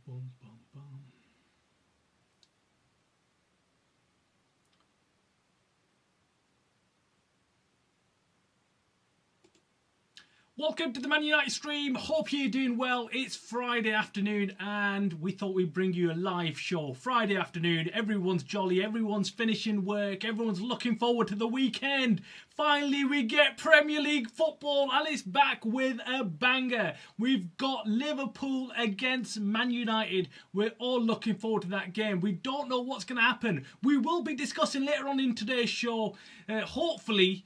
Boom, boom, boom. Welcome to the Man United stream. Hope you're doing well. It's Friday afternoon and we thought we'd bring you a live show. Friday afternoon, everyone's jolly, everyone's finishing work, everyone's looking forward to the weekend. Finally, we get Premier League football and it's back with a banger. We've got Liverpool against Man United. We're all looking forward to that game. We don't know what's going to happen. We will be discussing later on in today's show, hopefully,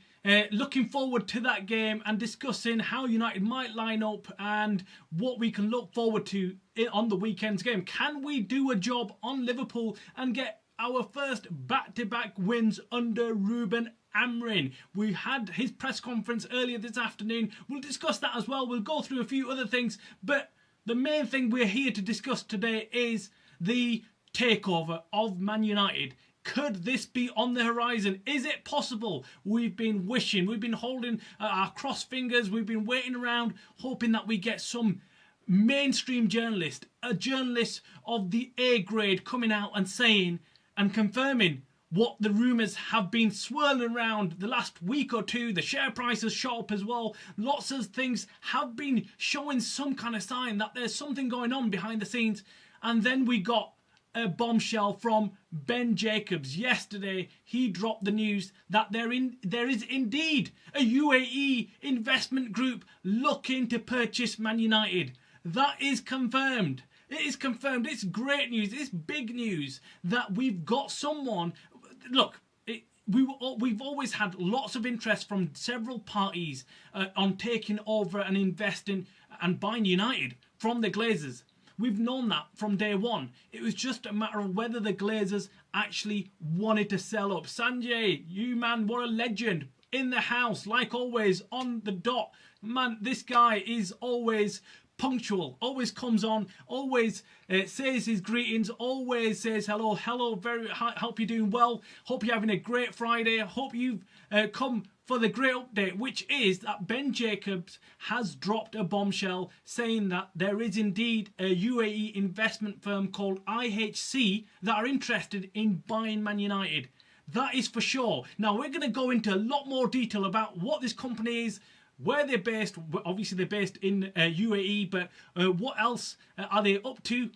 looking forward to that game and discussing how United might line up and what we can look forward to on the weekend's game. Can we do a job on Liverpool and get our first back-to-back wins under Ruben Amorim? We had his press conference earlier this afternoon. We'll discuss that as well. We'll go through a few other things. But the main thing we're here to discuss today is the takeover of Man United. Could this be on the horizon? Is it possible? We've been wishing, we've been holding our cross fingers, we've been waiting around, hoping that we get some mainstream journalist, a journalist of the A grade coming out and saying and confirming what the rumours have been swirling around the last week or two. The share price has shot up as well. Lots of things have been showing some kind of sign that there's something going on behind the scenes. And then we got a bombshell from Ben Jacobs. Yesterday, he dropped the news that there is indeed a UAE investment group looking to purchase Man United. That is confirmed. It is confirmed. It's great news. It's big news that we've got someone. Look, we've always had lots of interest from several parties on taking over and investing and buying United from the Glazers. We've known that from day one. It was just a matter of whether the Glazers actually wanted to sell up. Sanjay, you man, what a legend. In the house, like always, on the dot. Man, this guy is always punctual, always comes on, always says his greetings, always says hello, hope you're doing well, hope you're having a great Friday, hope you've come for the great update, which is that Ben Jacobs has dropped a bombshell saying that there is indeed a UAE investment firm called IHC that are interested in buying Man United. That is for sure. Now we're going to go into a lot more detail about what this company is, where they're based. Obviously they're based in UAE, but what else are they up to?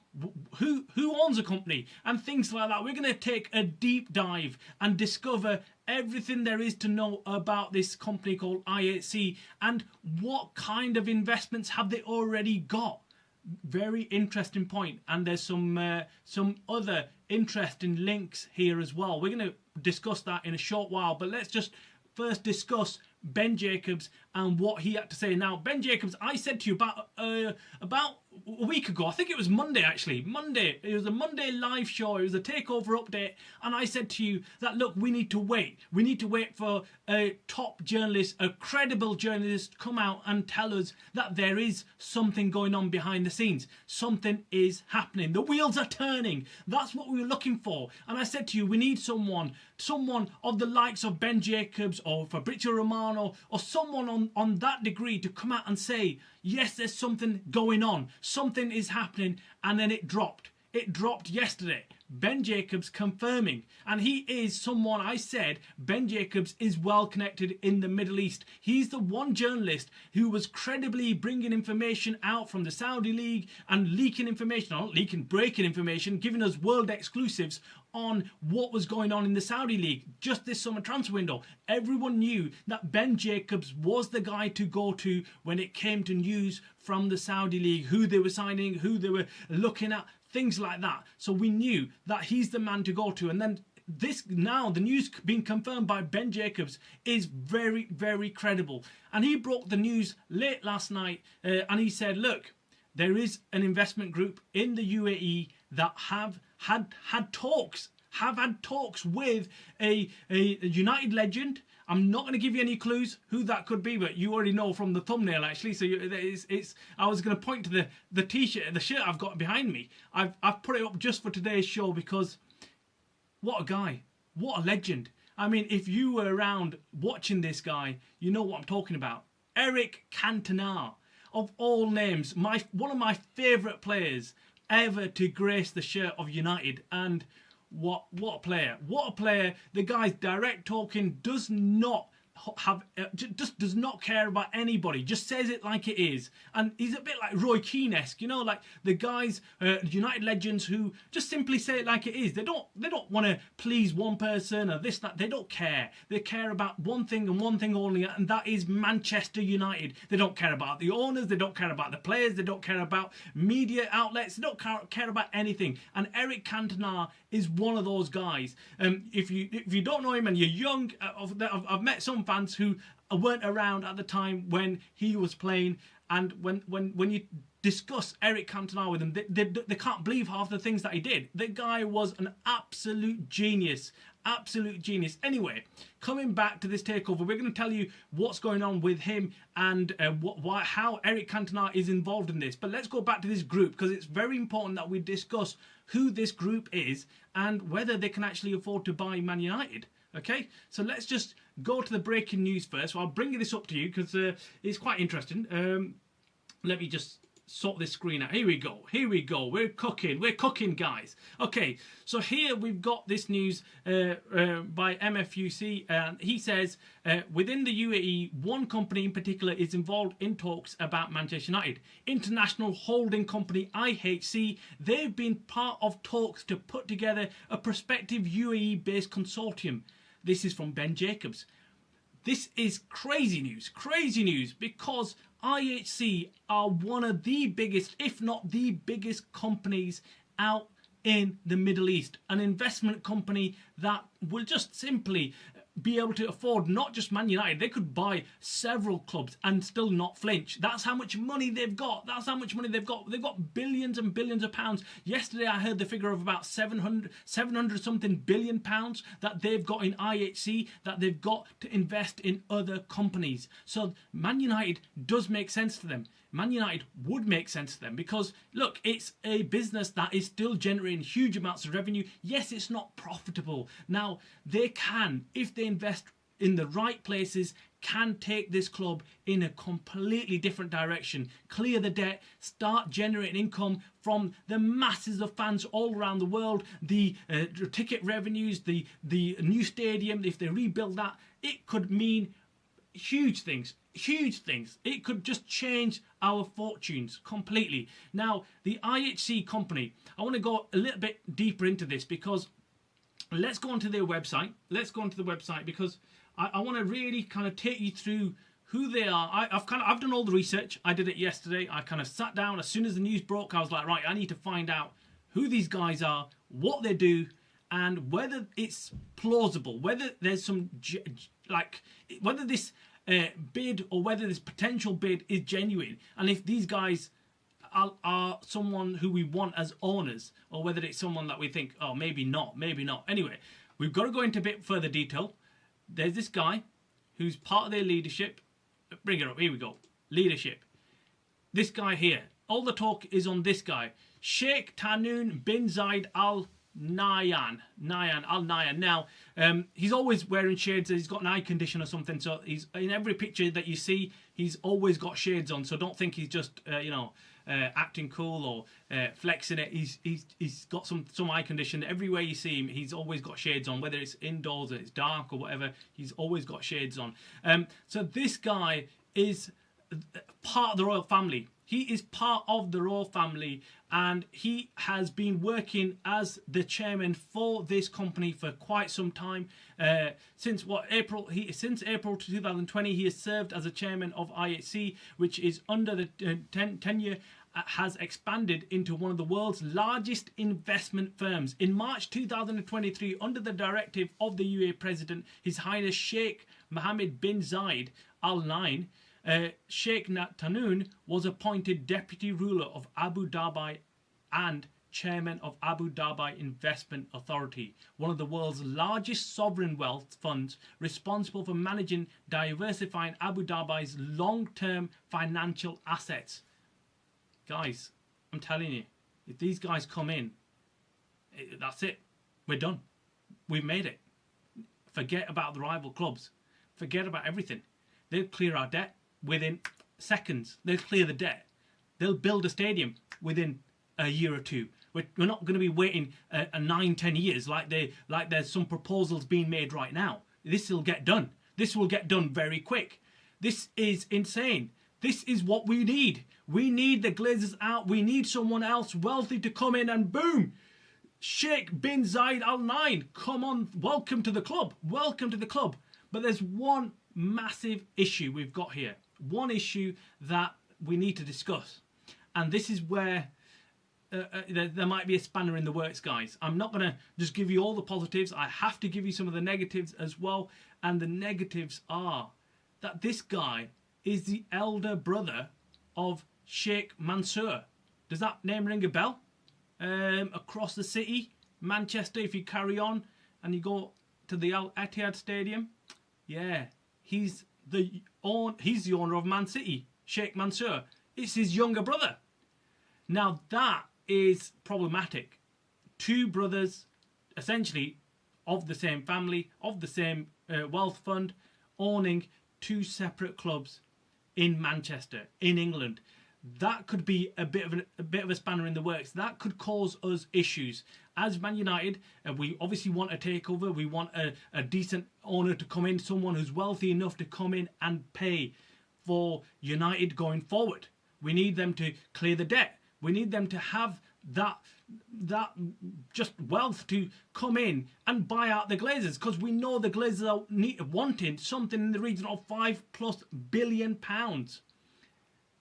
Who owns the company? And things like that. We're going to take a deep dive and discover everything there is to know about this company called IHC and what kind of investments have they already got. Very interesting point. And there's some other interesting links here as well. We're going to discuss that in a short while, but let's just first discuss Ben Jacobs and what he had to say. Now, Ben Jacobs, I said to you about a week ago, I think it was Monday actually, it was a Monday live show, it was a takeover update, and I said to you that, look, we need to wait for a top journalist, a credible journalist to come out and tell us that there is something going on behind the scenes. Something is happening. The wheels are turning. That's what we were looking for. And I said to you, we need someone of the likes of Ben Jacobs or Fabrizio Romano or someone on that degree to come out and say, yes, there's something going on. Something is happening. And then it dropped. It dropped yesterday. Ben Jacobs confirming. And he is someone, I said, Ben Jacobs is well connected in the Middle East. He's the one journalist who was credibly bringing information out from the Saudi League and leaking information, not leaking, breaking information, giving us world exclusives on what was going on in the Saudi League just this summer transfer window. Everyone knew that Ben Jacobs was the guy to go to when it came to news from the Saudi League, who they were signing, who they were looking at, things like that. So we knew that he's the man to go to. And then the news being confirmed by Ben Jacobs is very, very credible. And he broke the news late last night and he said, look, there is an investment group in the UAE that have had talks with a United legend. I'm not going to give you any clues who that could be, but you already know from the thumbnail actually. So I was going to point to the t-shirt, the shirt I've got behind me. I've put it up just for today's show because what a guy, what a legend. I mean, if you were around watching this guy, you know what I'm talking about. Eric Cantona, of all names, one of my favourite players. ever to grace the shirt of United. And what a player. What a player. The guy's direct talking, does not just does not care about anybody, just says it like it is. And he's a bit like Roy Keane-esque, you know, like the guys, United legends, who just simply say it like it is. They don't want to please one person or this, that. They don't care. They care about one thing and one thing only, and that is Manchester United. They don't care about the owners, they don't care about the players, they don't care about media outlets, they don't care about anything. And Eric Cantona is one of those guys. If you don't know him and you're young, I've met some fans who weren't around at the time when he was playing, and when you discuss Eric Cantona with them, they can't believe half the things that he did. The guy was an absolute genius. Absolute genius. Anyway, coming back to this takeover, we're going to tell you what's going on with him and how Eric Cantona is involved in this. But let's go back to this group, because it's very important that we discuss who this group is and whether they can actually afford to buy Man United. Okay, so let's just go to the breaking news first. So I'll bring this up to you because it's quite interesting. Let me just sort this screen out. Here we go. We're cooking, guys. Okay, so here we've got this news by MFUC, and he says within the UAE, one company in particular is involved in talks about Manchester United. International holding company IHC, they've been part of talks to put together a prospective UAE-based consortium. This is from Ben Jacobs. This is crazy news, because IHC are one of the biggest, if not the biggest companies out in the Middle East. An investment company that will just simply be able to afford not just Man United. They could buy several clubs and still not flinch. That's how much money they've got. They've got billions and billions of pounds. Yesterday I heard the figure of about 700 something billion pounds that they've got in IHC, that they've got to invest in other companies. So Man United does make sense to them. Man United would make sense to them because, look, it's a business that is still generating huge amounts of revenue. Yes, it's not profitable. Now, they can, if they invest in the right places, can take this club in a completely different direction, clear the debt, start generating income from the masses of fans all around the world, the ticket revenues, the new stadium. If they rebuild that, it could mean huge things. It could just change our fortunes completely. Now, the IHC company, I want to go a little bit deeper into this, because let's go onto their website. Because I want to really kind of take you through who they are. I've done all the research. I did it yesterday. I kind of sat down as soon as the news broke. I was like, right, I need to find out who these guys are, what they do, and whether it's plausible, whether there's some whether this bid or whether this potential bid is genuine, and if these guys are someone who we want as owners, or whether it's someone that we think, oh, maybe not. Anyway, we've got to go into a bit further detail. There's this guy who's part of their leadership. Bring it up. Here we go. Leadership. This guy here. All the talk is on this guy, Sheikh Tahnoon bin Zayed Al Nahyan. Now, he's always wearing shades. He's got an eye condition or something. So he's in every picture that you see. He's always got shades on. So don't think he's just acting cool or flexing it. He's got some eye condition. Everywhere you see him, he's always got shades on. Whether it's indoors or it's dark or whatever, he's always got shades on. So this guy is part of the royal family. He is part of the royal family, and he has been working as the chairman for this company for quite some time. Since April 2020, he has served as a chairman of IHC, which is under the tenure has expanded into one of the world's largest investment firms. In March 2023, under the directive of the UAE President, His Highness Sheikh Mohammed bin Zayed Al Nahyan, Sheikh Tahnoon was appointed deputy ruler of Abu Dhabi and chairman of Abu Dhabi Investment Authority, one of the world's largest sovereign wealth funds, responsible for managing, diversifying Abu Dhabi's long-term financial assets. Guys, I'm telling you, if these guys come in, that's it. We're done. We've made it. Forget about the rival clubs. Forget about everything. They'll clear our debt within seconds. They'll clear the debt. They'll build a stadium within a year or two. We're not going to be waiting 9-10 years like there's some proposals being made right now. This will get done. This will get done very quick. This is insane. This is what we need. We need the Glazers out. We need someone else wealthy to come in and boom, Sheikh bin Zayed Al Nahyan, come on, welcome to the club. Welcome to the club. But there's one massive issue we've got here. One issue that we need to discuss. And this is where there might be a spanner in the works, guys. I'm not going to just give you all the positives. I have to give you some of the negatives as well. And the negatives are that this guy is the elder brother of Sheikh Mansour. Does that name ring a bell? Across the city, Manchester, if you carry on and you go to the Etihad Stadium, yeah, he's the owner of Man City, Sheikh Mansour. It's his younger brother. Now that is problematic. Two brothers, essentially of the same family, of the same wealth fund, owning two separate clubs in Manchester, in England. That could be a bit of a spanner in the works. That could cause us issues. As Man United, we obviously want a takeover. We want a decent owner to come in, someone who's wealthy enough to come in and pay for United going forward. We need them to clear the debt. We need them to have that just wealth to come in and buy out the Glazers, because we know the Glazers are wanting something in the region of £5+ billion.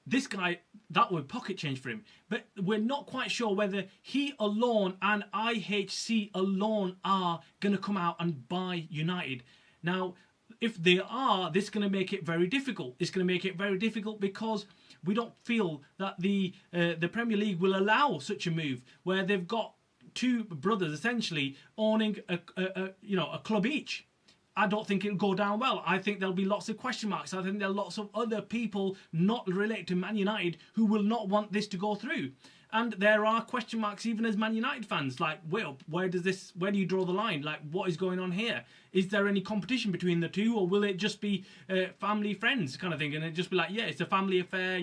This guy, that would pocket change for him. But we're not quite sure whether he alone and IHC alone are going to come out and buy United. Now, if they are, this is going to make it very difficult. It's going to make it very difficult because we don't feel that the Premier League will allow such a move where they've got two brothers essentially owning a club each. I don't think it'll go down well. I think there'll be lots of question marks. I think there'll be lots of other people not related to Man United who will not want this to go through. And there are question marks even as Man United fans, like, well, where do you draw the line? Like, what is going on here? Is there any competition between the two, or will it just be family friends kind of thing? And it just be like, yeah, it's a family affair,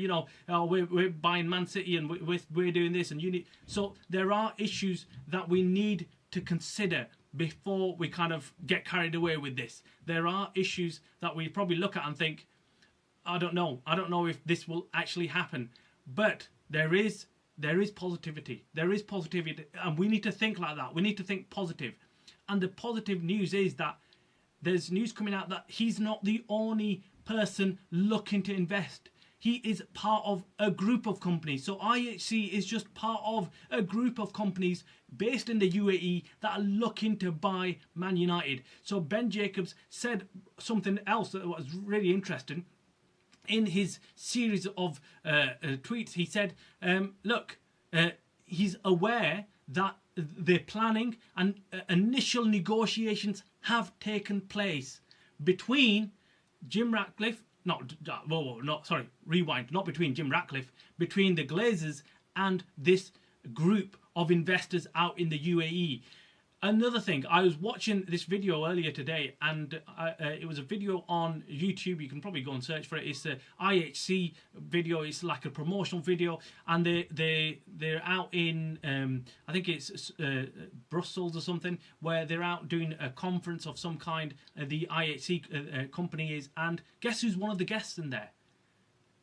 we're buying Man City and we're doing this and you need. So there are issues that we need to consider before we kind of get carried away with this. There are issues that we probably look at and think, I don't know if this will actually happen. But there is positivity. There is positivity, and we need to think like that. We need to think positive. And the positive news is that there's news coming out that he's not the only person looking to invest. He is part of a group of companies. So IHC is just part of a group of companies based in the UAE that are looking to buy Man United. So Ben Jacobs said something else that was really interesting. In his series of tweets, he said, he's aware that the planning and initial negotiations have taken place between Jim Ratcliffe, not between Jim Ratcliffe, between the Glazers and this group of investors out in the UAE. Another thing, I was watching this video earlier today, and it was a video on YouTube. You can probably go and search for it. It's a IHC video. It's like a promotional video, and they're out in I think it's Brussels or something, where they're out doing a conference of some kind. The IHC company is, and guess who's one of the guests in there?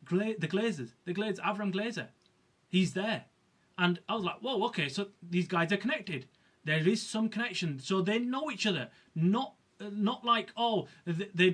The Glazers, Avram Glazer. He's there, and I was like, whoa, okay, so these guys are connected. There is some connection, so they know each other. Not like, oh, they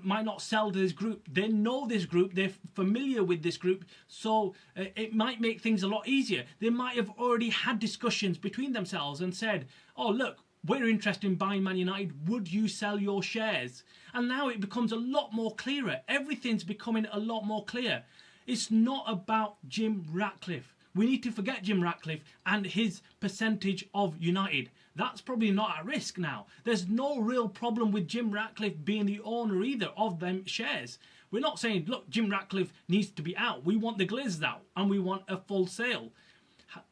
might not sell to this group. They know this group. They're familiar with this group, so it might make things a lot easier. They might have already had discussions between themselves and said, oh, look, we're interested in buying Man United. Would you sell your shares? And now it becomes a lot more clearer. Everything's becoming a lot more clear. It's not about Jim Ratcliffe. We need to forget Jim Ratcliffe and his percentage of United. That's probably not at risk now. There's no real problem with Jim Ratcliffe being the owner either of them shares. We're not saying, look, Jim Ratcliffe needs to be out. We want the Glazers out and we want a full sale.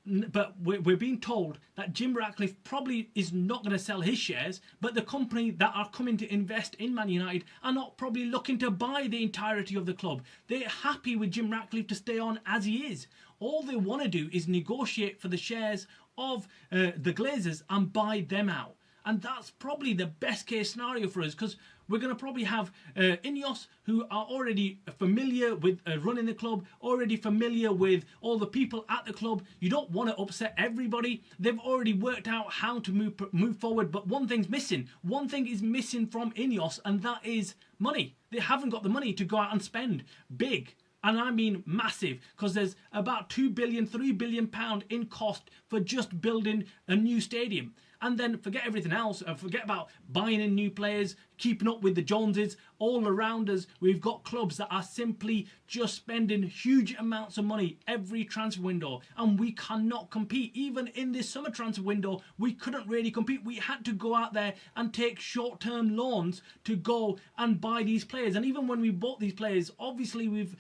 But we're being told that Jim Ratcliffe probably is not going to sell his shares, but the company that are coming to invest in Man United are not probably looking to buy the entirety of the club. They're happy with Jim Ratcliffe to stay on as he is. All they want to do is negotiate for the shares of the Glazers and buy them out. And that's probably the best case scenario for us, because we're going to probably have Ineos, who are already familiar with running the club, already familiar with all the people at the club. You don't want to upset everybody. They've already worked out how to move forward. But one thing's missing. One thing is missing from Ineos, and that is money. They haven't got the money to go out and spend big. And I mean massive, because there's about £2 billion, £3 billion in cost for just building a new stadium. And then forget everything else, and forget about buying in new players, keeping up with the Joneses. All around us, we've got clubs that are simply just spending huge amounts of money every transfer window, and we cannot compete. Even in this summer transfer window, we couldn't really compete. We had to go out there and take short-term loans to go and buy these players. And even when we bought these players, obviously we've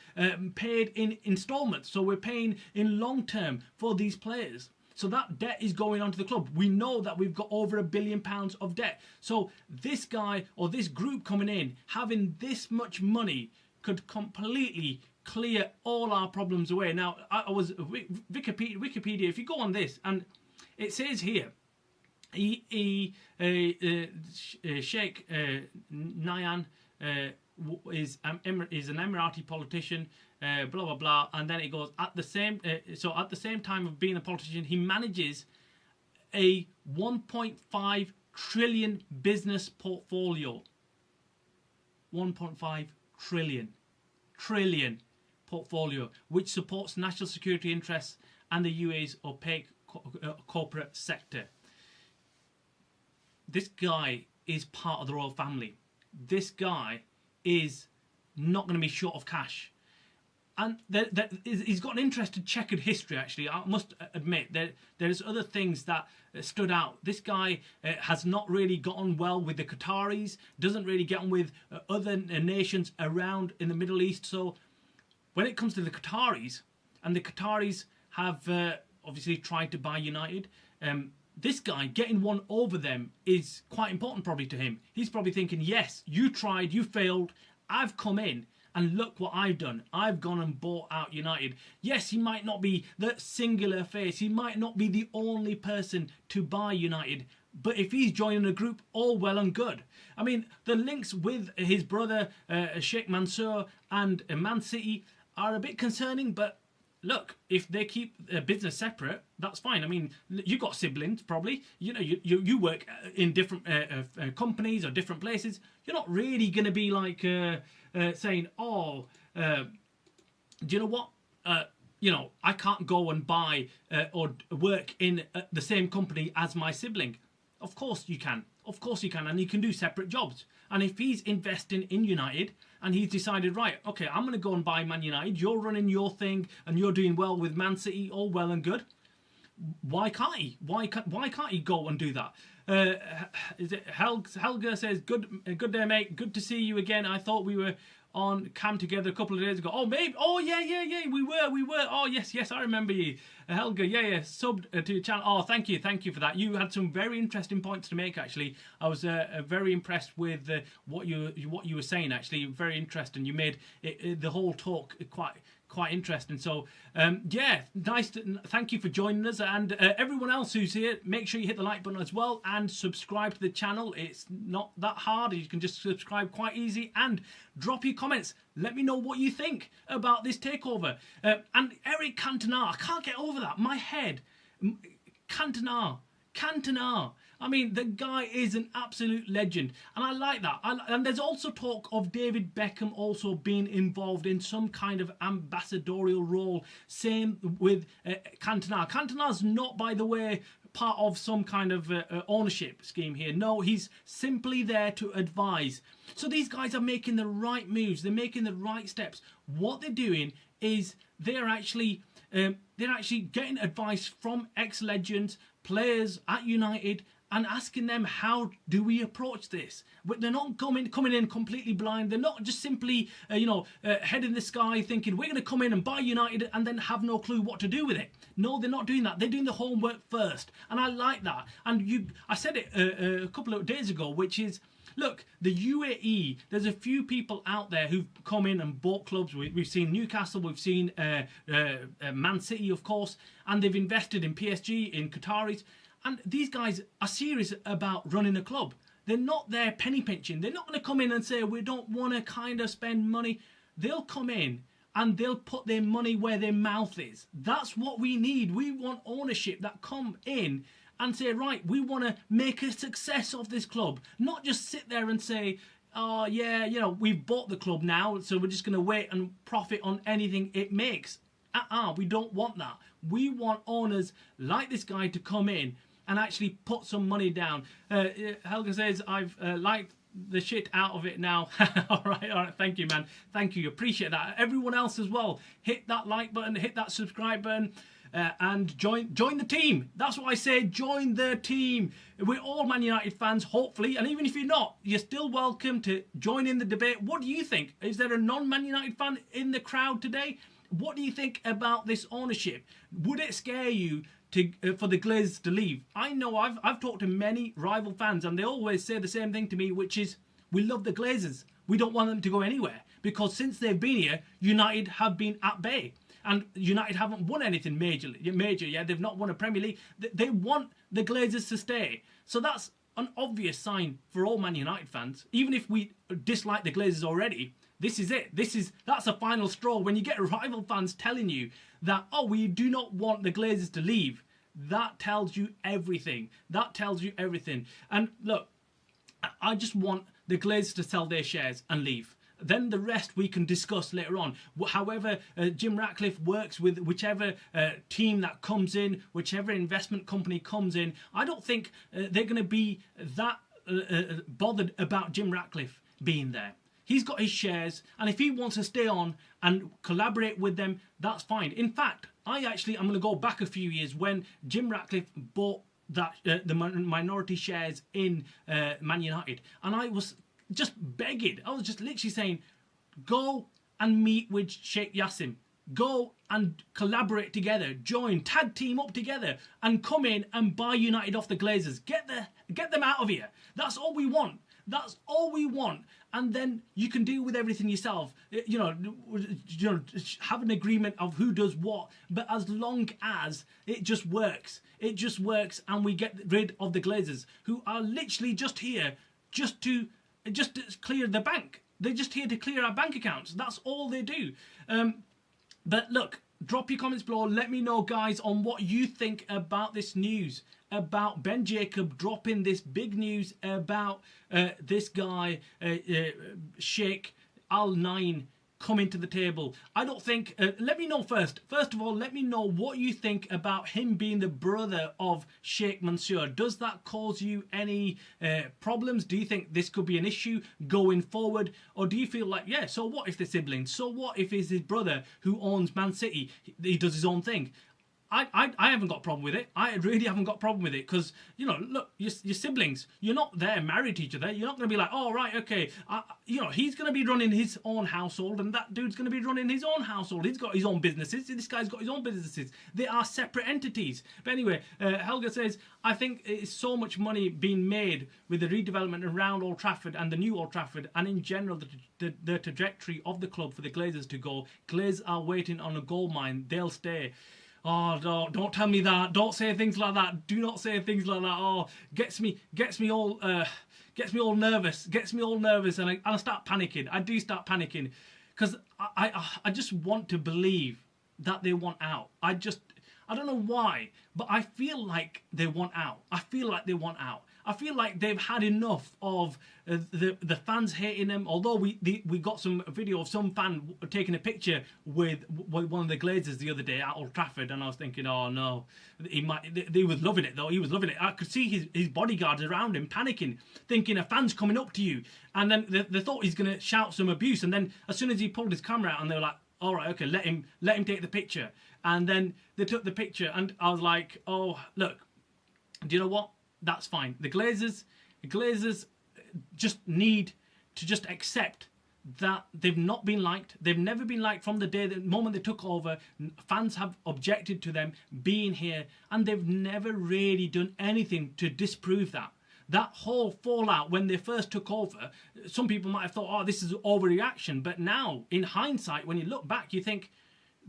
paid in installments, so we're paying in long-term for these players. So that debt is going onto the club. We know that we've got over £1 billion of debt. So this guy or this group coming in, having this much money, could completely clear all our problems away. Now, I was Wikipedia. If you go on this, and it says here, Sheikh Nayan is an Emirati politician. Blah blah blah, and then it goes at the same time of being a politician, he manages a 1.5 trillion business portfolio. 1.5 trillion portfolio, which supports national security interests and the UAE's opaque corporate sector. This guy is part of the royal family. This guy is not going to be short of cash. And he's got an interesting checkered history, actually. I must admit, there's other things that stood out. This guy has not really gotten well with the Qataris, doesn't really get on with other nations around in the Middle East. So when it comes to the Qataris, and the Qataris have obviously tried to buy United, this guy getting one over them is quite important probably to him. He's probably thinking, yes, you tried, you failed, I've come in, and look what I've done. I've gone and bought out United. Yes, he might not be the singular face. He might not be the only person to buy United. But if he's joining a group, all well and good. I mean, the links with his brother, Sheikh Mansour, and Man City are a bit concerning. But look, if they keep their business separate, that's fine. I mean, you've got siblings, probably. You know, you work in different companies or different places. You're not really going to be like... saying, oh, do you know what? I can't go and buy or work in the same company as my sibling. Of course you can. Of course you can. And you can do separate jobs. And if he's investing in United and he's decided, right, okay, I'm going to go and buy Man United. You're running your thing and you're doing well with Man City, all well and good. Why can't he? Why can't he go and do that? Is it Helga says, good day, mate. Good to see you again. I thought we were on cam together a couple of days ago. Oh, maybe. Oh, yeah. We were. Oh, yes. I remember you, Helga. Yeah. Subbed to your channel. Oh, thank you for that. You had some very interesting points to make. Actually, I was very impressed with what you were saying. Actually, very interesting. You made the whole talk quite interesting. So yeah, nice thank you for joining us, and everyone else who's here, make sure you hit the like button as well and subscribe to the channel. It's not that hard. You can just subscribe quite easy, and drop your comments. Let me know what you think about this takeover. And Eric Cantona, I can't get over that. My head, Cantona. I mean, the guy is an absolute legend, and I like that. And there's also talk of David Beckham also being involved in some kind of ambassadorial role. Same with Cantona. Cantona's not, by the way, part of some kind of ownership scheme here. No, he's simply there to advise. So these guys are making the right moves. They're making the right steps. What they're doing is they're actually getting advice from ex-legends, players at United, and asking them, how do we approach this? But they're not coming in completely blind. They're not just simply, head in the sky thinking, we're going to come in and buy United and then have no clue what to do with it. No, they're not doing that. They're doing the homework first. And I like that. And I said it a couple of days ago, which is, look, the UAE, there's a few people out there who've come in and bought clubs. We've seen Newcastle, we've seen Man City, of course, and they've invested in PSG, in Qataris. And these guys are serious about running a club. They're not there penny pinching. They're not going to come in and say, we don't want to kind of spend money. They'll come in and they'll put their money where their mouth is. That's what we need. We want ownership that come in and say, right, we want to make a success of this club. Not just sit there and say, oh, yeah, we've bought the club now, so we're just going to wait and profit on anything it makes. We don't want that. We want owners like this guy to come in and actually put some money down. Helga says, I've liked the shit out of it now. all right, thank you, man. Thank you, appreciate that. Everyone else as well, hit that like button, hit that subscribe button, and join the team. That's what I say, join the team. We're all Man United fans, hopefully, and even if you're not, you're still welcome to join in the debate. What do you think? Is there a non-Man United fan in the crowd today? What do you think about this ownership? Would it scare you for the Glazers to leave? I know I've talked to many rival fans and they always say the same thing to me, which is, we love the Glazers. We don't want them to go anywhere, because since they've been here, United have been at bay. And United haven't won anything major. Yeah, they've not won a Premier League. They want the Glazers to stay. So that's an obvious sign for all Man United fans. Even if we dislike the Glazers already, this is it. That's a final straw. When you get rival fans telling you that, oh, we do not want the Glazers to leave, that tells you everything. That tells you everything. And look, I just want the Glazers to sell their shares and leave. Then the rest we can discuss later on. However, Jim Ratcliffe works with whichever team that comes in, whichever investment company comes in. I don't think they're going to be that bothered about Jim Ratcliffe being there. He's got his shares, and if he wants to stay on and collaborate with them, that's fine. In fact, I'm going to go back a few years when Jim Ratcliffe bought the minority shares in Man United, and I was just begging. I was just literally saying, go and meet with Sheikh Yassim. Go and collaborate together. Join, tag team up together, and come in and buy United off the Glazers. Get them out of here. That's all we want. That's all we want. And then you can deal with everything yourself. Have an agreement of who does what. But as long as it just works, and we get rid of the Glazers, who are literally just here just to clear the bank. They're just here to clear our bank accounts. That's all they do. But look, drop your comments below. Let me know, guys, on what you think about this news, about Ben Jacob dropping this big news about this guy, Sheikh Al-Nain, coming to the table. I don't think, let me know first of all, let me know what you think about him being the brother of Sheikh Mansour. Does that cause you any problems? Do you think this could be an issue going forward? Or do you feel like, yeah, so what if they're siblings? So what if it's his brother who owns Man City? He does his own thing. I haven't got a problem with it. I really haven't got a problem with it, because, look, your siblings, you're not there married to each other. You're not going to be like, oh, right, okay, he's going to be running his own household and that dude's going to be running his own household. He's got his own businesses. This guy's got his own businesses. They are separate entities. But anyway, Helga says, I think it's so much money being made with the redevelopment around Old Trafford and the new Old Trafford, and in general, the trajectory of the club for the Glazers to go. Glazers are waiting on a gold mine. They'll stay. Oh, don't tell me that. Don't say things like that. Do not say things like that. Oh, gets me all nervous. Gets me all nervous, and I start panicking. I do start panicking, because I just want to believe that they want out. I don't know why, but I feel like they want out. I feel like they've had enough of the fans hating them. Although we got some video of some fan taking a picture with one of the Glazers the other day at Old Trafford, and I was thinking, oh no, he was loving it though. He was loving it. I could see his bodyguards around him panicking, thinking a fan's coming up to you, and then they thought he's going to shout some abuse. And then as soon as he pulled his camera out, and they were like, all right, okay, let him take the picture. And then they took the picture, and I was like, oh, look, do you know what? that's fine. The Glazers just need to just accept that they've not been liked. They've never been liked from the moment they took over. Fans have objected to them being here, and they've never really done anything to disprove that. That whole fallout when they first took over, some people might have thought, oh, this is overreaction. But now, in hindsight, when you look back, you think,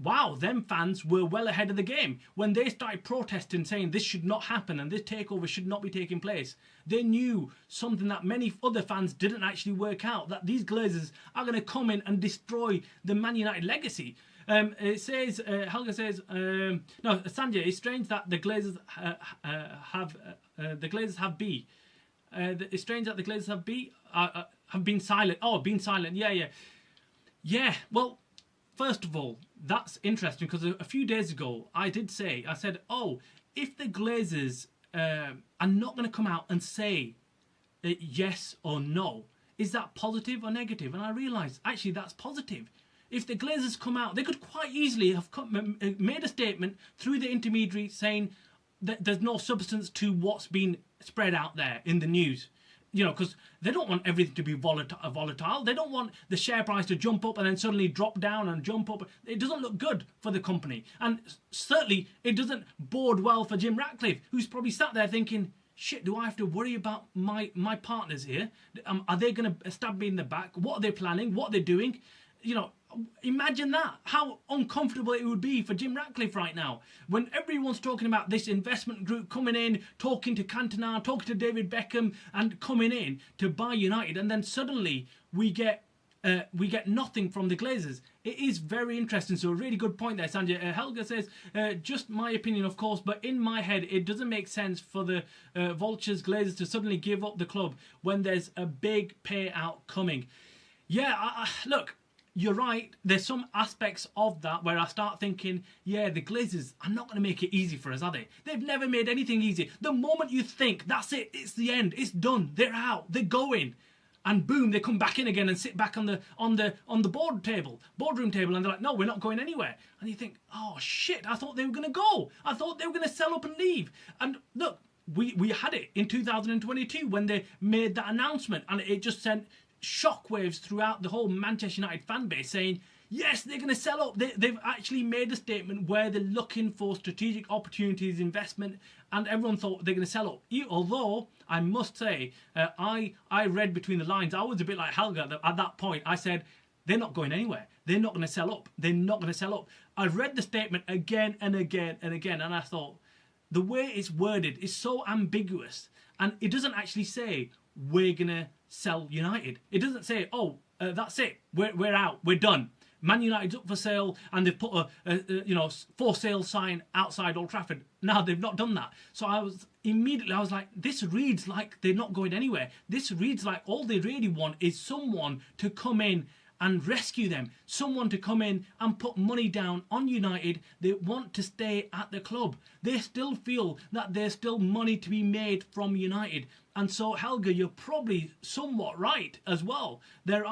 wow, them fans were well ahead of the game. When they started protesting, saying this should not happen and this takeover should not be taking place, they knew something that many other fans didn't actually work out, that these Glazers are going to come in and destroy the Man United legacy. It says, Helga says, no, Sanjay, it's strange that the Glazers it's strange that the Glazers have been silent. Oh, been silent. Yeah. Well, first of all, that's interesting because a few days ago I said, oh, if the Glazers are not going to come out and say yes or no, is that positive or negative? And I realised actually that's positive. If the Glazers come out, they could quite easily have made a statement through the intermediary saying that there's no substance to what's been spread out there in the news. You know, because they don't want everything to be volatile. They don't want the share price to jump up and then suddenly drop down and jump up. It doesn't look good for the company. And certainly it doesn't bode well for Jim Ratcliffe, who's probably sat there thinking, shit, do I have to worry about my partners here? Are they going to stab me in the back? What are they planning? What are they doing? You know, imagine that. How uncomfortable it would be for Jim Ratcliffe right now when everyone's talking about this investment group coming in, talking to Cantona, talking to David Beckham and coming in to buy United, and then suddenly we get nothing from the Glazers. It is very interesting. So a really good point there, Sanjay. Helga says, just my opinion, of course, but in my head, it doesn't make sense for the Vultures Glazers to suddenly give up the club when there's a big payout coming. Yeah, look, you're right. There's some aspects of that where I start thinking, yeah, the Glazers are not going to make it easy for us, are they? They've never made anything easy. The moment you think, that's it, it's the end, it's done, they're out, they're going, and boom, they come back in again and sit back on the boardroom table, and they're like, no, we're not going anywhere. And you think, oh shit, I thought they were going to go. I thought they were going to sell up and leave. And look, we had it in 2022 when they made that announcement, and it just sent shockwaves throughout the whole Manchester United fan base saying, yes, they're going to sell up. They've actually made a statement where they're looking for strategic opportunities, investment, and everyone thought they're going to sell up. Although, I must say, I read between the lines. I was a bit like Helga at that point. I said, they're not going anywhere. They're not going to sell up. They're not going to sell up. I read the statement again and again and again, and I thought, the way it's worded is so ambiguous, and it doesn't actually say, we're going to sell United. It doesn't say, oh, that's it, we're out, we're done. Man United's up for sale, and they've put a for sale sign outside Old Trafford. No, they've not done that. So I was like, this reads like they're not going anywhere. This reads like all they really want is someone to come in and rescue them. Someone to come in and put money down on United. They want to stay at the club. They still feel that there's still money to be made from United. And so, Helga, you're probably somewhat right as well. There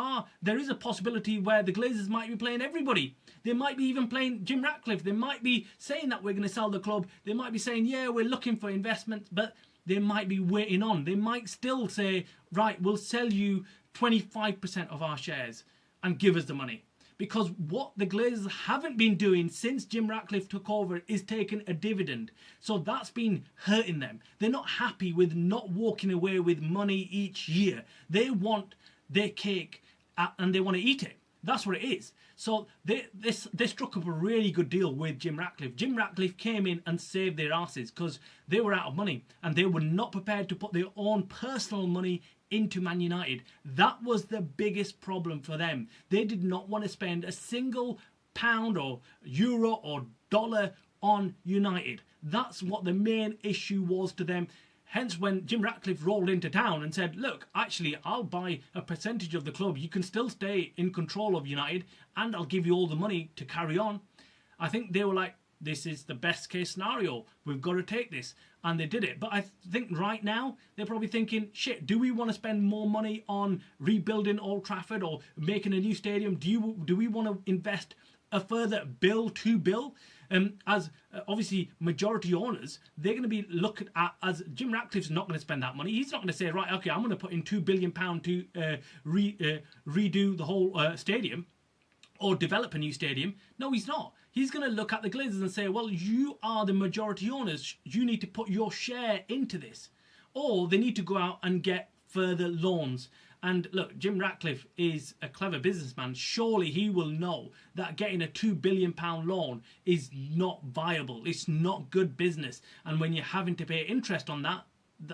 is a possibility where the Glazers might be playing everybody. They might be even playing Jim Ratcliffe. They might be saying that we're going to sell the club. They might be saying, yeah, we're looking for investment, but they might be waiting on. They might still say, right, we'll sell you 25% of our shares and give us the money. Because what the Glazers haven't been doing since Jim Ratcliffe took over is taking a dividend. So that's been hurting them. They're not happy with not walking away with money each year. They want their cake and they want to eat it. That's what it is. So they struck up a really good deal with Jim Ratcliffe. Jim Ratcliffe came in and saved their asses because they were out of money and they were not prepared to put their own personal money into Man United. That was the biggest problem for them. They did not want to spend a single pound or euro or dollar on United. That's what the main issue was to them. Hence, when Jim Ratcliffe rolled into town and said, look, actually, I'll buy a percentage of the club. You can still stay in control of United and I'll give you all the money to carry on. I think they were like, this is the best case scenario. We've got to take this. And they did it. But I think right now, they're probably thinking, shit, do we want to spend more money on rebuilding Old Trafford or making a new stadium? Do we want to invest a further $1 billion, $2 billion? as obviously majority owners, they're going to be looked at as Jim Ratcliffe's not going to spend that money. He's not going to say, right, okay, I'm going to put in £2 billion to redo the whole stadium or develop a new stadium. No, he's not. He's going to look at the Glazers and say, well, you are the majority owners. You need to put your share into this. Or they need to go out and get further loans. And look, Jim Ratcliffe is a clever businessman. Surely he will know that getting a £2 billion loan is not viable. It's not good business. And when you're having to pay interest on that,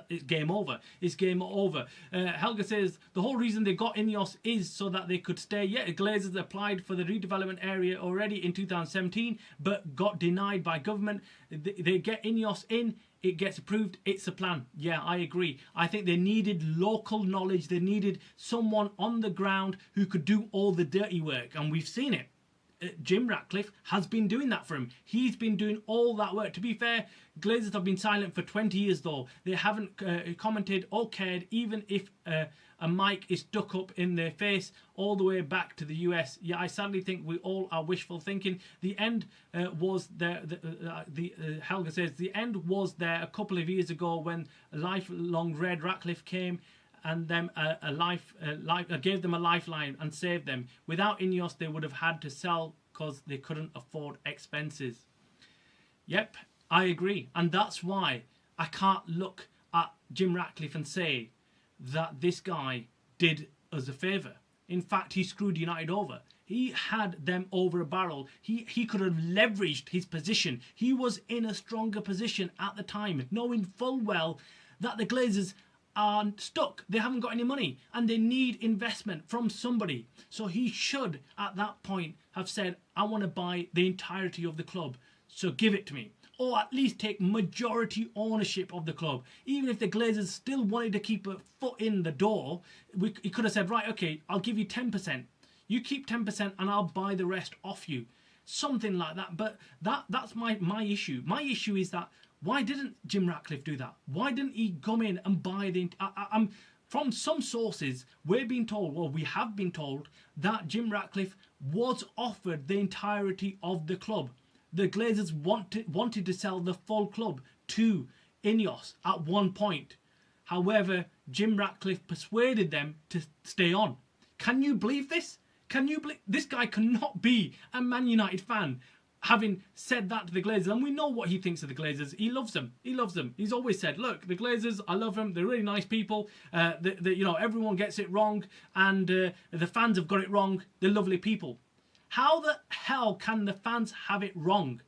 it's game over. It's game over. Helga says the whole reason they got Ineos is so that they could stay. Yeah, Glazers applied for the redevelopment area already in 2017, but got denied by government. They get Ineos in. It gets approved. It's a plan. Yeah, I agree. I think they needed local knowledge. They needed someone on the ground who could do all the dirty work, and we've seen it. Jim Ratcliffe has been doing that for him. He's been doing all that work. To be fair, Glazers have been silent for 20 years though. They haven't commented or cared, even if a mic is stuck up in their face all the way back to the US. Yeah, I sadly think we all are wishful thinking. The end was there. Helga says the end was there a couple of years ago when lifelong Red Ratcliffe came and them gave them a lifeline and saved them. Without Ineos, they would have had to sell because they couldn't afford expenses. Yep, I agree. And that's why I can't look at Jim Ratcliffe and say that this guy did us a favour. In fact, he screwed United over. He had them over a barrel. He could have leveraged his position. He was in a stronger position at the time, knowing full well that the Glazers are stuck. They haven't got any money and they need investment from somebody. So he should at that point have said, I want to buy the entirety of the club, so give it to me. Or at least take majority ownership of the club. Even if the Glazers still wanted to keep a foot in the door, he could have said, right, okay, I'll give you 10%. You keep 10% and I'll buy the rest off you. Something like that. But that's my issue. My issue is that why didn't Jim Ratcliffe do that? Why didn't he come in and buy the... From some sources, we're being told, well, we have been told, that Jim Ratcliffe was offered the entirety of the club. The Glazers wanted to sell the full club to Ineos at one point. However, Jim Ratcliffe persuaded them to stay on. Can you believe this? Can you believe... This guy cannot be a Man United fan, having said that to the Glazers. And we know what he thinks of the Glazers. He loves them. He loves them. He's always said, look, the Glazers, I love them. They're really nice people. Everyone gets it wrong. And the fans have got it wrong. They're lovely people. How the hell can the fans have it wrong?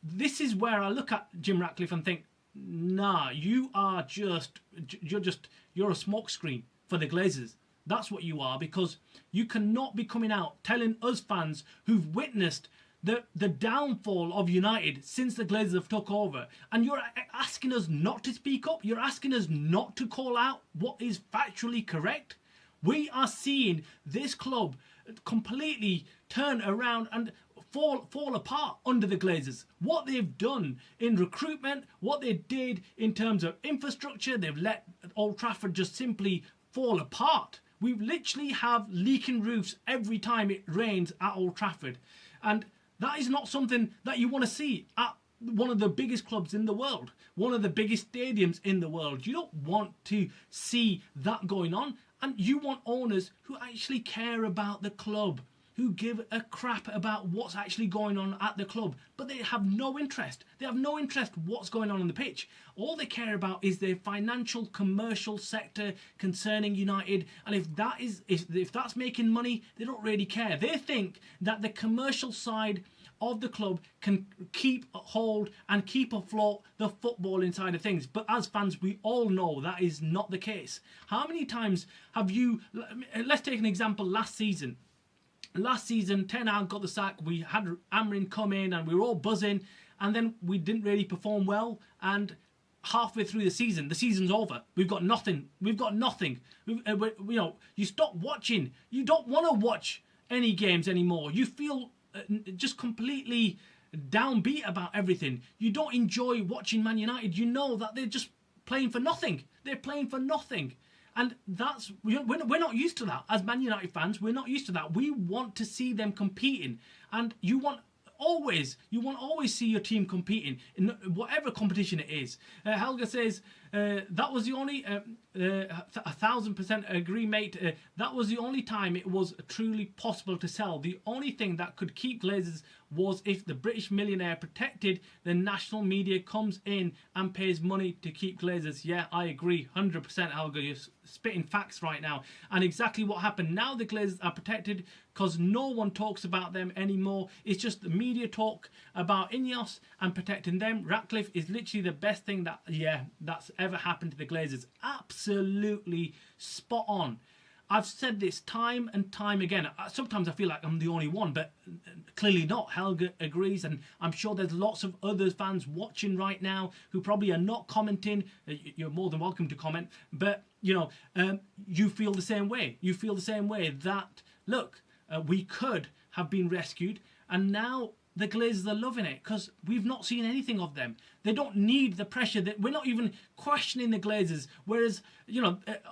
This is where I look at Jim Ratcliffe and think, nah, you're a smokescreen for the Glazers. That's what you are, because you cannot be coming out telling us fans who've witnessed the downfall of United since the Glazers have took over, and you're asking us not to speak up. You're asking us not to call out what is factually correct. We are seeing this club completely turn around and fall apart under the Glazers. What they've done in recruitment, what they did in terms of infrastructure, they've let Old Trafford just simply fall apart. We literally have leaking roofs every time it rains at Old Trafford. And that is not something that you want to see at one of the biggest clubs in the world, one of the biggest stadiums in the world. You don't want to see that going on. And you want owners who actually care about the club, who give a crap about what's actually going on at the club. But they have no interest. They have no interest what's going on the pitch. All they care about is the financial, commercial sector concerning United. And if that's making money, they don't really care. They think that the commercial side of the club can keep a hold and keep afloat the football inside of things. But as fans, we all know that is not the case. How many times have you... Let's take an example last season. Last season, Ten Hag got the sack. We had Amrin come in and we were all buzzing. And then we didn't really perform well. And halfway through the season's over. We've got nothing. We've got nothing. You stop watching. You don't want to watch any games anymore. You feel just completely downbeat about everything. You don't enjoy watching Man United. You know that they're just playing for nothing. They're playing for nothing. And we're not used to that. As Man United fans, we're not used to that. We want to see them competing. And you want you want to always see your team competing in whatever competition it is. Helga says that was the only 1,000% agree, mate. That was the only time it was truly possible to sell. The only thing that could keep Glazers was if the British millionaire protected the national media comes in and pays money to keep Glazers. Yeah, I agree 100%, Helga. You're spitting facts right now. And exactly what happened. Now the Glazers are protected because no one talks about them anymore. It's just the media talk about Ineos and protecting them. Ratcliffe is literally the best thing that's ever happened to the Glazers. Absolutely spot on. I've said this time and time again. Sometimes I feel like I'm the only one, but clearly not. Helga agrees, and I'm sure there's lots of other fans watching right now who probably are not commenting. You're more than welcome to comment, but you feel the same way. You feel the same way that, look, we could have been rescued, and now the Glazers are loving it because we've not seen anything of them. They don't need the pressure. That we're not even questioning the Glazers. Whereas,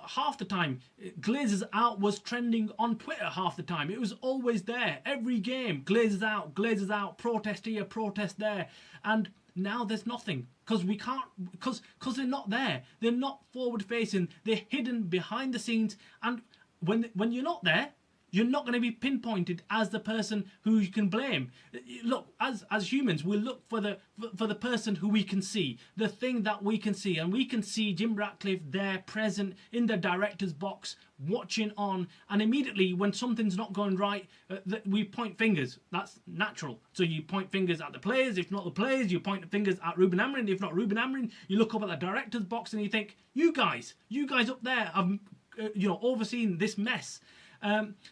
half the time, Glazers out was trending on Twitter half the time. It was always there. Every game, Glazers out, protest here, protest there. And now there's nothing because we can't, because they're not there. They're not forward facing. They're hidden behind the scenes. And when you're not there, you're not going to be pinpointed as the person who you can blame. Look, as humans, we look for the person who we can see, the thing that we can see, and we can see Jim Ratcliffe there, present in the director's box, watching on, and immediately when something's not going right, we point fingers. That's natural. So you point fingers at the players. If not the players, you point fingers at Ruben Amorim. If not Ruben Amorim, you look up at the director's box and you think, you guys up there have overseen this mess.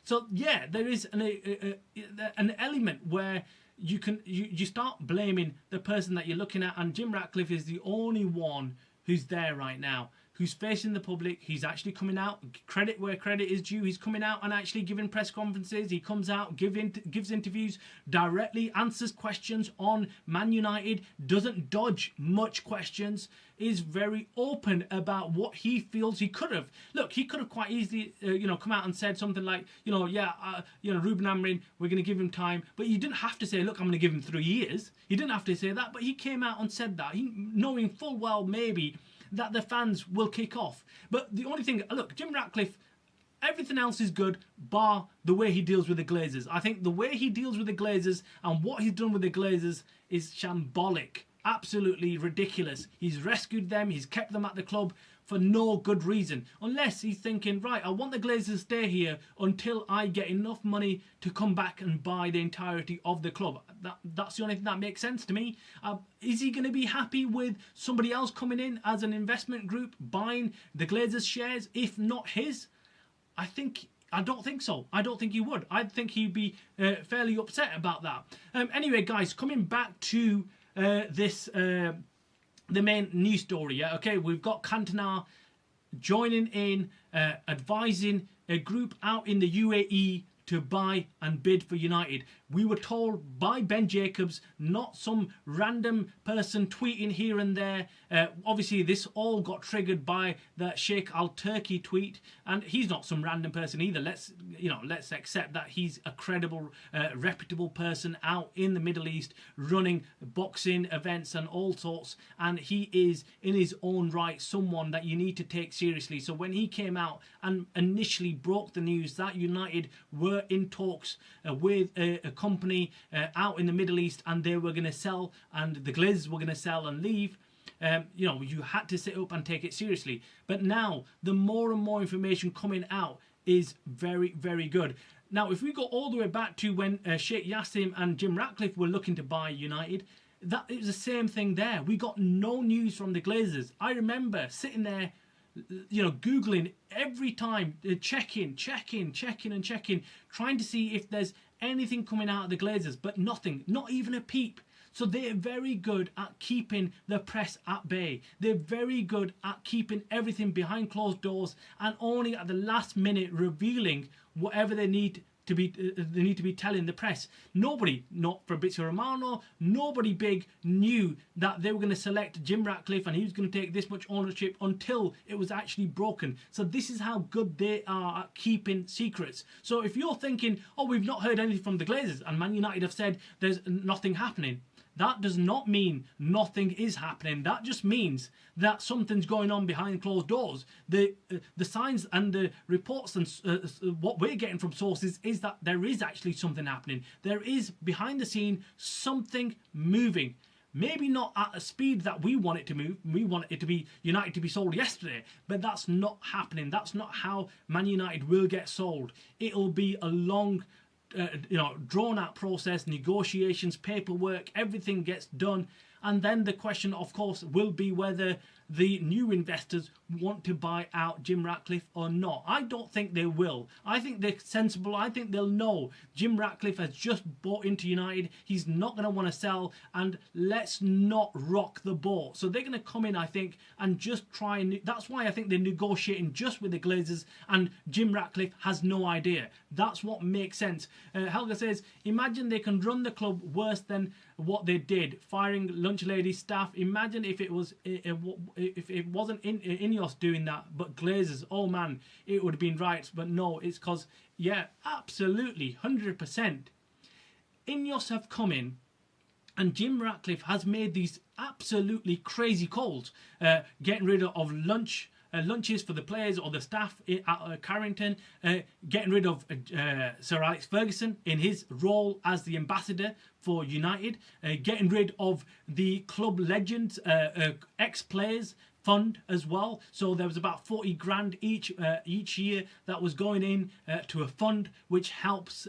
So yeah, there is an element where you start blaming the person that you're looking at, and Jim Ratcliffe is the only one who's there right now, who's facing the public. He's actually coming out, credit where credit is due. He's coming out and actually giving press conferences. He comes out, gives interviews, directly answers questions on Man United, doesn't dodge much questions, is very open about what he feels he could have. Look, he could have quite easily, come out and said something like, Ruben Amorim, we're going to give him time. But he didn't have to say, look, I'm going to give him 3 years. He didn't have to say that, but he came out and said that, knowing full well maybe that the fans will kick off. But the only thing, look, Jim Ratcliffe, everything else is good, bar the way he deals with the Glazers. I think the way he deals with the Glazers and what he's done with the Glazers is shambolic. Absolutely ridiculous. He's rescued them. He's kept them at the club for no good reason. Unless he's thinking, right, I want the Glazers to stay here until I get enough money to come back and buy the entirety of the club. That's the only thing that makes sense to me. Is he going to be happy with somebody else coming in as an investment group buying the Glazers shares, if not his? I don't think so. I don't think he would. I think he'd be fairly upset about that. Anyway, guys, coming back to the main news story. Yeah, okay, we've got Cantona joining in, advising a group out in the UAE to buy and bid for United. We were told by Ben Jacobs, not some random person tweeting here and there. Obviously, this all got triggered by the Sheikh Al Turki tweet, and he's not some random person either. Let's accept that he's a credible, reputable person out in the Middle East, running boxing events and all sorts, and he is in his own right someone that you need to take seriously. So when he came out and initially broke the news that United were in talks with a company out in the Middle East, and they were going to sell, and the Glazers were going to sell and leave, you had to sit up and take it seriously. But now the more and more information coming out is very, very good. Now, if we go all the way back to when Sheikh Yassim and Jim Ratcliffe were looking to buy United, that it was the same thing there. We got no news from the Glazers. I remember sitting there, Googling every time, checking, trying to see if there's anything coming out of the Glazers, but nothing, not even a peep. So they're very good at keeping the press at bay. They're very good at keeping everything behind closed doors and only at the last minute revealing whatever they need to be they need to be telling the press. Nobody, not Fabrizio Romano, nobody big knew that they were going to select Jim Ratcliffe and he was going to take this much ownership until it was actually broken. So this is how good they are at keeping secrets. So if you're thinking, oh, we've not heard anything from the Glazers and Man United have said there's nothing happening, that does not mean nothing is happening. That just means that something's going on behind closed doors. The signs and the reports and what we're getting from sources is that there is actually something happening. There is behind the scene something moving. Maybe not at a speed that we want it to move. We want it to be United to be sold yesterday, but that's not happening. That's not how Man United will get sold. It'll be a long drawn out process, negotiations, paperwork, everything gets done. And then the question, of course, will be whether the new investors want to buy out Jim Ratcliffe or not. I don't think they will. I think they're sensible. I think they'll know Jim Ratcliffe has just bought into United. He's not going to want to sell, and let's not rock the boat. So they're going to come in, I think, and just try and... That's why I think they're negotiating just with the Glazers, and Jim Ratcliffe has no idea. That's what makes sense. Helga says, imagine they can run the club worse than what they did, firing lunch lady staff. Imagine if it was if it wasn't Ineos doing that, but Glazers, oh man, it would have been riots. But no, it's because, yeah, absolutely, 100%. Ineos have come in, and Jim Ratcliffe has made these absolutely crazy calls, getting rid of lunches for the players or the staff at Carrington, getting rid of Sir Alex Ferguson in his role as the ambassador for United, getting rid of the club legends, ex-players fund as well. So there was about 40 grand each year that was going in to a fund which helps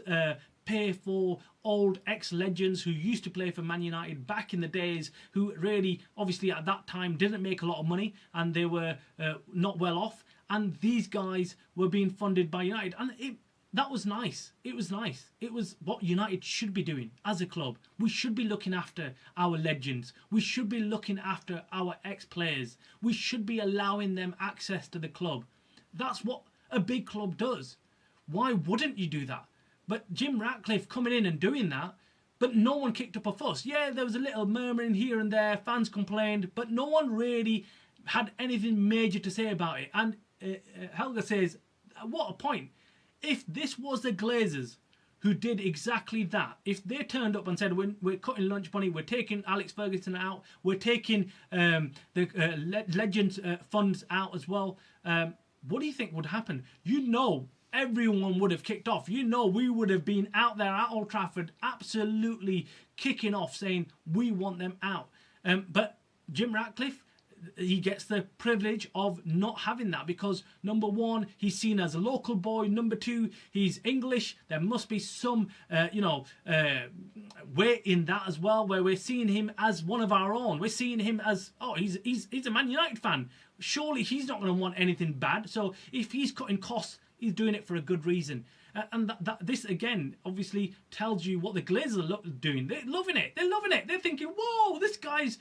pay for old ex-legends who used to play for Man United back in the days, who really, obviously at that time, didn't make a lot of money and they were not well off. And these guys were being funded by United. And that was nice. It was nice. It was what United should be doing as a club. We should be looking after our legends. We should be looking after our ex-players. We should be allowing them access to the club. That's what a big club does. Why wouldn't you do that? But Jim Ratcliffe coming in and doing that, but no one kicked up a fuss. Yeah, there was a little murmuring here and there, fans complained, but no one really had anything major to say about it. And Helga says, what a point. If this was the Glazers who did exactly that, if they turned up and said, we're cutting lunch money, we're taking Alex Ferguson out, we're taking the Legends funds out as well, what do you think would happen? You know, everyone would have kicked off. You know, we would have been out there at Old Trafford absolutely kicking off saying we want them out. But Jim Ratcliffe, he gets the privilege of not having that because, number one, he's seen as a local boy. Number two, he's English. There must be some, weight in that as well, where we're seeing him as one of our own. We're seeing him as, oh, he's a Man United fan. Surely he's not going to want anything bad. So if he's cutting costs, he's doing it for a good reason. And this, again, obviously tells you what the Glazers are doing. They're loving it. They're loving it. They're thinking, whoa, this guy's...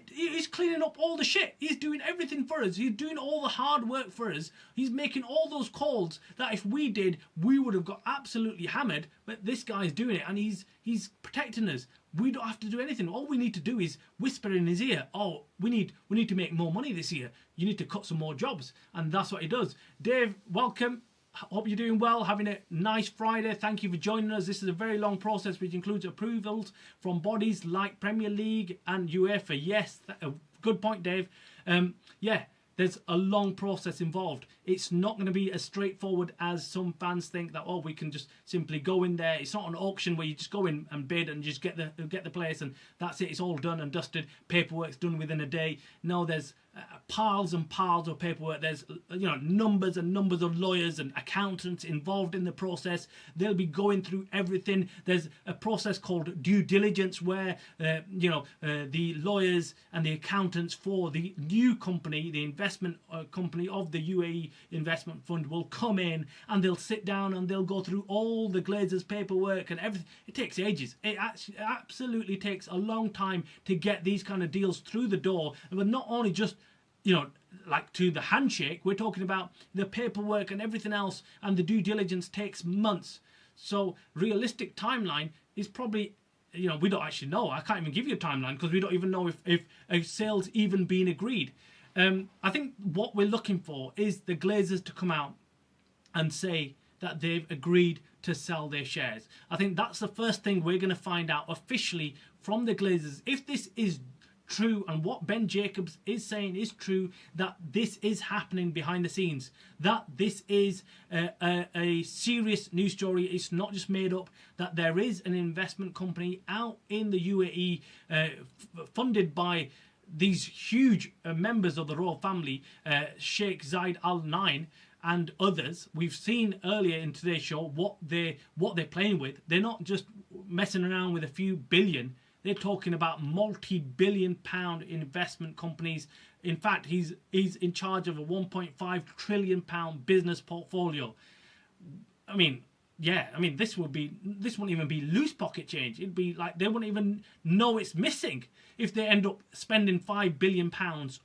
he's cleaning up all the shit. He's doing everything for us. He's doing all the hard work for us. He's making all those calls that if we did, we would have got absolutely hammered. But this guy's doing it, and he's protecting us. We don't have to do anything. All we need to do is whisper in his ear, oh, we need to make more money this year. You need to cut some more jobs. And that's what he does. Dave, welcome. Hope you're doing well, having a nice Friday. Thank you for joining us. This is a very long process which includes approvals from bodies like Premier League and UEFA. Yes, good point, Dave. Yeah, there's a long process involved. It's not going to be as straightforward as some fans think that, oh, we can just simply go in there. It's not an auction where you just go in and bid and just get the place and that's it. It's all done and dusted. Paperwork's done within a day. No, there's piles and piles of paperwork. There's numbers and numbers of lawyers and accountants involved in the process. They'll be going through everything. There's a process called due diligence where the lawyers and the accountants for the new company, the investment company of the UAE Investment Fund, will come in and they'll sit down and they'll go through all the Glazers paperwork and everything. It takes ages. It absolutely takes a long time to get these kind of deals through the door. But not only just like to the handshake, we're talking about the paperwork and everything else, and the due diligence takes months. So realistic timeline is probably, we don't actually know. I can't even give you a timeline because we don't even know if a sale's even been agreed. I think what we're looking for is the Glazers to come out and say that they've agreed to sell their shares. I think that's the first thing we're going to find out officially from the Glazers. If this is true and what Ben Jacobs is saying is true, that this is happening behind the scenes, that this is a serious news story, it's not just made up, that there is an investment company out in the UAE funded by these huge members of the royal family, Sheikh Zayed Al Nahyan and others. We've seen earlier in today's show what they're playing with. They're not just messing around with a few billion. They're talking about multi-billion-pound investment companies. In fact, he's in charge of a 1.5 trillion pound business portfolio. I mean, this wouldn't even be loose pocket change. It'd be like they wouldn't even know it's missing if they end up spending £5 billion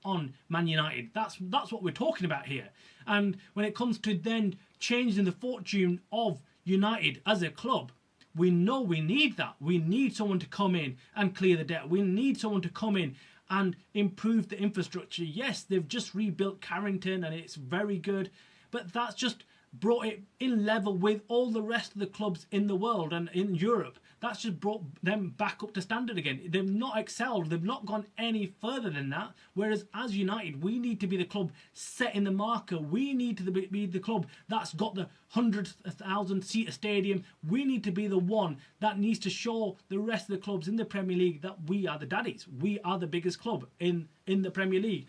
on Man United. That's what we're talking about here. And when it comes to then changing the fortune of United as a club, we know we need that. We need someone to come in and clear the debt. We need someone to come in and improve the infrastructure. Yes, they've just rebuilt Carrington and it's very good, but that's just brought it in level with all the rest of the clubs in the world and in Europe. That's just brought them back up to standard again. They've not excelled. They've not gone any further than that. Whereas as United, we need to be the club setting the marker. We need to be the club that's got the 100,000-seater stadium. We need to be the one that needs to show the rest of the clubs in the Premier League that we are the daddies. We are the biggest club in the Premier League.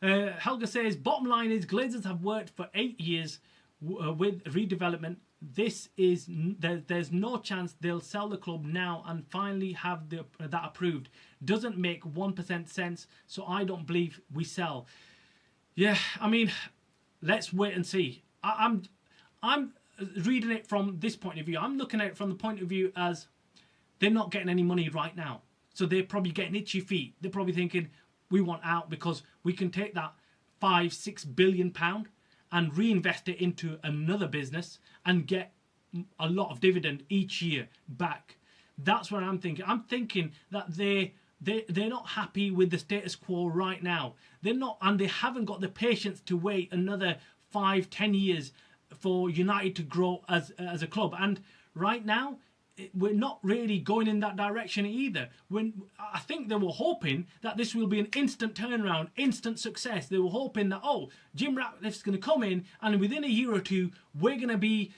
Helga says, bottom line is Glazers have worked for 8 years with redevelopment. There's no chance they'll sell the club now and finally have that approved. Doesn't make 1% sense, so I don't believe we sell. Yeah, I mean, let's wait and see. I'm reading it from this point of view. I'm looking at it from the point of view as they're not getting any money right now, so they're probably getting itchy feet. They're probably thinking we want out because we can take that £5-6 billion and reinvest it into another business and get a lot of dividend each year back. That's what I'm thinking. I'm thinking that they're not happy with the status quo right now. They're not, and they haven't got the patience to wait another 5-10 years for United to grow as a club. And right now, we're not really going in that direction either. I think they were hoping that this will be an instant turnaround, instant success. They were hoping that, Jim Ratcliffe's going to come in and within a year or two, we're going to be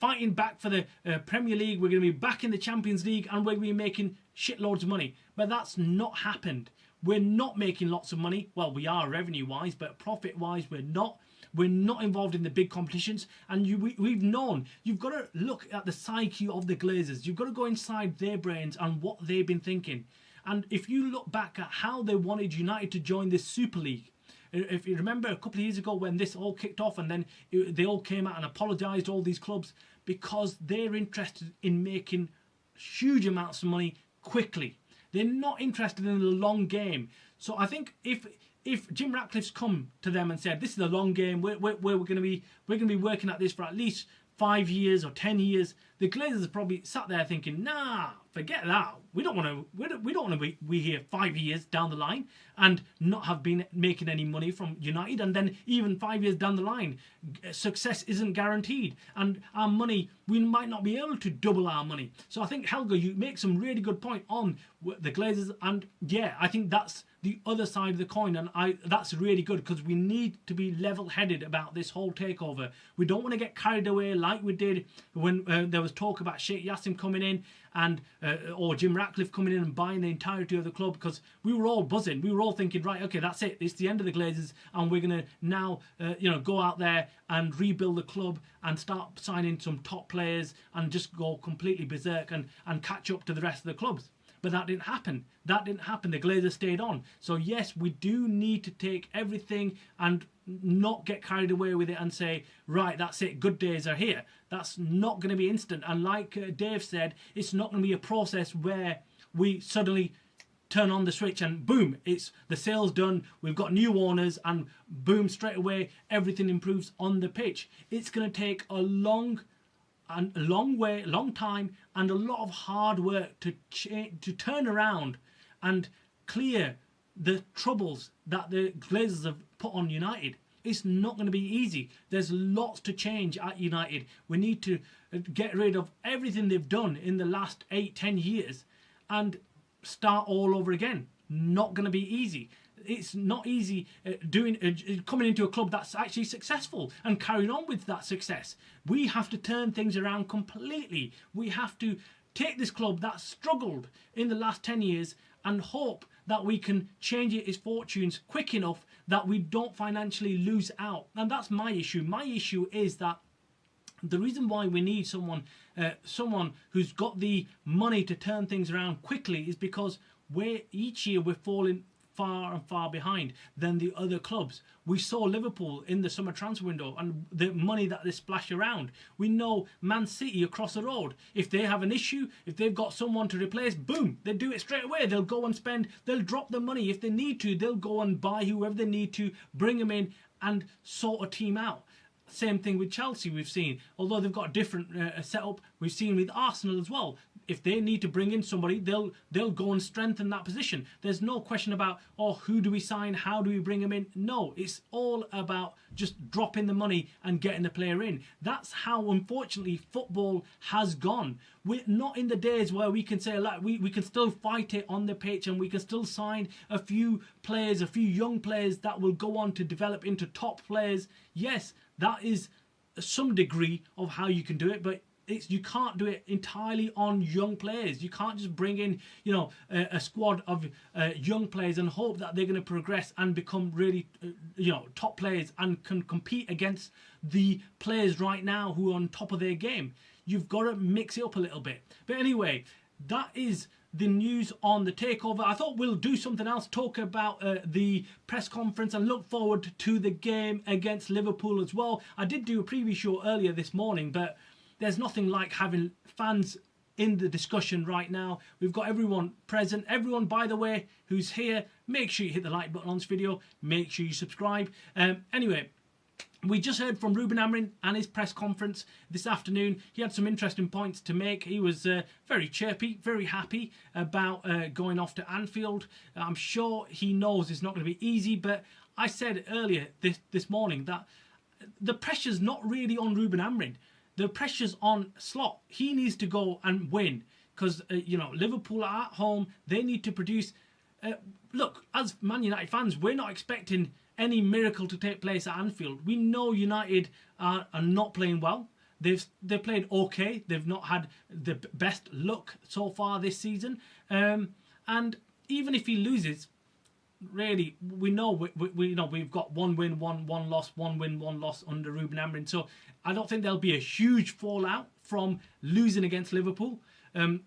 fighting back for the Premier League. We're going to be back in the Champions League and we're going to be making shitloads of money. But that's not happened. We're not making lots of money. Well, we are revenue-wise, but profit-wise, we're not. We're not involved in the big competitions, and we've known. You've got to look at the psyche of the Glazers. You've got to go inside their brains and what they've been thinking. And if you look back at how they wanted United to join this Super League, if you remember a couple of years ago when this all kicked off and then they all came out and apologised, all these clubs, because they're interested in making huge amounts of money quickly. They're not interested in the long game. So I think if Jim Ratcliffe's come to them and said, this is a long game, we're going to be working at this for at least 5 years or 10 years, the Glazers probably sat there thinking, nah, forget that. We don't want to be here 5 years down the line and not have been making any money from United, and then even 5 years down the line, success isn't guaranteed, and our money, we might not be able to double our money. So I think, Helga, you make some really good point on the Glazers, and yeah, I think that's the other side of the coin, and that's really good because we need to be level-headed about this whole takeover. We don't want to get carried away like we did when there was talk about Sheikh Yassim coming in and or Jim Ratcliffe coming in and buying the entirety of the club, because we were all buzzing. We were all thinking, right, okay, that's it. It's the end of the Glazers, and we're going to now go out there and rebuild the club and start signing some top players and just go completely berserk and catch up to the rest of the clubs. But that didn't happen. The Glazers stayed on. So yes, we do need to take everything and not get carried away with it and say, right, that's it, good days are here. That's not going to be instant. And like Dave said, it's not going to be a process where we suddenly turn on the switch and boom, it's the sale's done, we've got new owners, and boom, straight away everything improves on the pitch. It's going to take a long and a long time, and a lot of hard work to turn around and clear the troubles that the Glazers have put on United. It's not going to be easy. There's lots to change at United. We need to get rid of everything they've done in the last 8-10 years and start all over again. Not going to be easy. It's not easy coming into a club that's actually successful and carrying on with that success. We have to turn things around completely. We have to take this club that's struggled in the last 10 years and hope that we can change its fortunes quick enough that we don't financially lose out. And that's my issue. My issue is that the reason why we need someone who's got the money to turn things around quickly is because each year we're falling far and far behind than the other clubs. We saw Liverpool in the summer transfer window and the money that they splash around. We know Man City across the road. If they have an issue, if they've got someone to replace, boom, they do it straight away. They'll go and spend, they'll drop the money. If they need to, they'll go and buy whoever they need to, bring them in and sort a team out. Same thing with Chelsea we've seen. Although they've got a different setup, we've seen with Arsenal as well. If they need to bring in somebody, they'll go and strengthen that position. There's no question about, oh, who do we sign? How do we bring them in? No, it's all about just dropping the money and getting the player in. That's how, unfortunately, football has gone. We're not in the days where we can say, like, we can still fight it on the pitch and we can still sign a few players, a few young players that will go on to develop into top players. Yes, that is some degree of how you can do it, but you can't do it entirely on young players. You can't just bring in, a squad of young players and hope that they're going to progress and become really, top players and can compete against the players right now who are on top of their game. You've got to mix it up a little bit. But anyway, that is the news on the takeover. I thought we'll do something else, talk about the press conference and look forward to the game against Liverpool as well. I did do a preview show earlier this morning, but there's nothing like having fans in the discussion right now. We've got everyone present. Everyone, by the way, who's here, make sure you hit the like button on this video. Make sure you subscribe. Anyway, we just heard from Ruben Amorim and his press conference this afternoon. He had some interesting points to make. He was very chirpy, very happy about going off to Anfield. I'm sure he knows it's not going to be easy, but I said earlier this morning that the pressure's not really on Ruben Amorim. The pressure's on Slot. He needs to go and win because, Liverpool are at home. They need to produce. Look, as Man United fans, we're not expecting any miracle to take place at Anfield. We know United are not playing well. They've played okay. They've not had the best luck so far this season. And even if he loses, really, we know we've got one win, one loss, one win, one loss under Ruben Amorim. So I don't think there'll be a huge fallout from losing against Liverpool.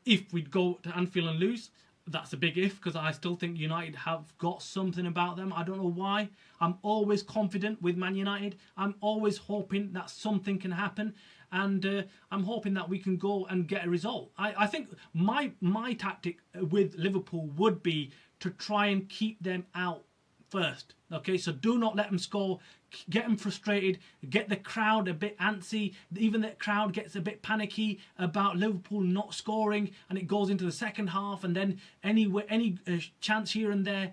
If we go to Anfield and lose, that's a big if, because I still think United have got something about them. I don't know why. I'm always confident with Man United. I'm always hoping that something can happen, and I'm hoping that we can go and get a result. I think my tactic with Liverpool would be to try and keep them out first. Okay, so do not let them score. Get them frustrated. Get the crowd a bit antsy. Even the crowd gets a bit panicky about Liverpool not scoring, and it goes into the second half. And then any chance here and there,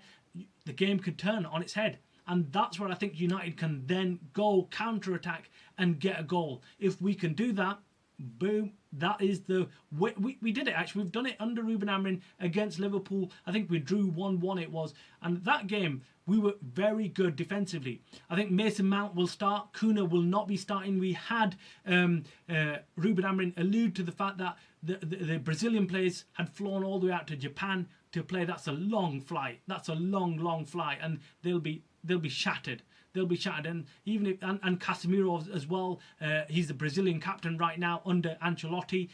the game could turn on its head. And that's where I think United can then go counter-attack and get a goal. If we can do that, boom, that is the way. We did it, actually. We've done it under Ruben Amorim against Liverpool. I think we drew 1-1 it was. And that game, we were very good defensively. I think Mason Mount will start. Kuna will not be starting. We had Ruben Amorim allude to the fact that the Brazilian players had flown all the way out to Japan to play. That's a long flight. That's a long flight. And they'll be shattered. They'll be shattered, and even if and Casemiro as well. He's the Brazilian captain right now under Ancelotti,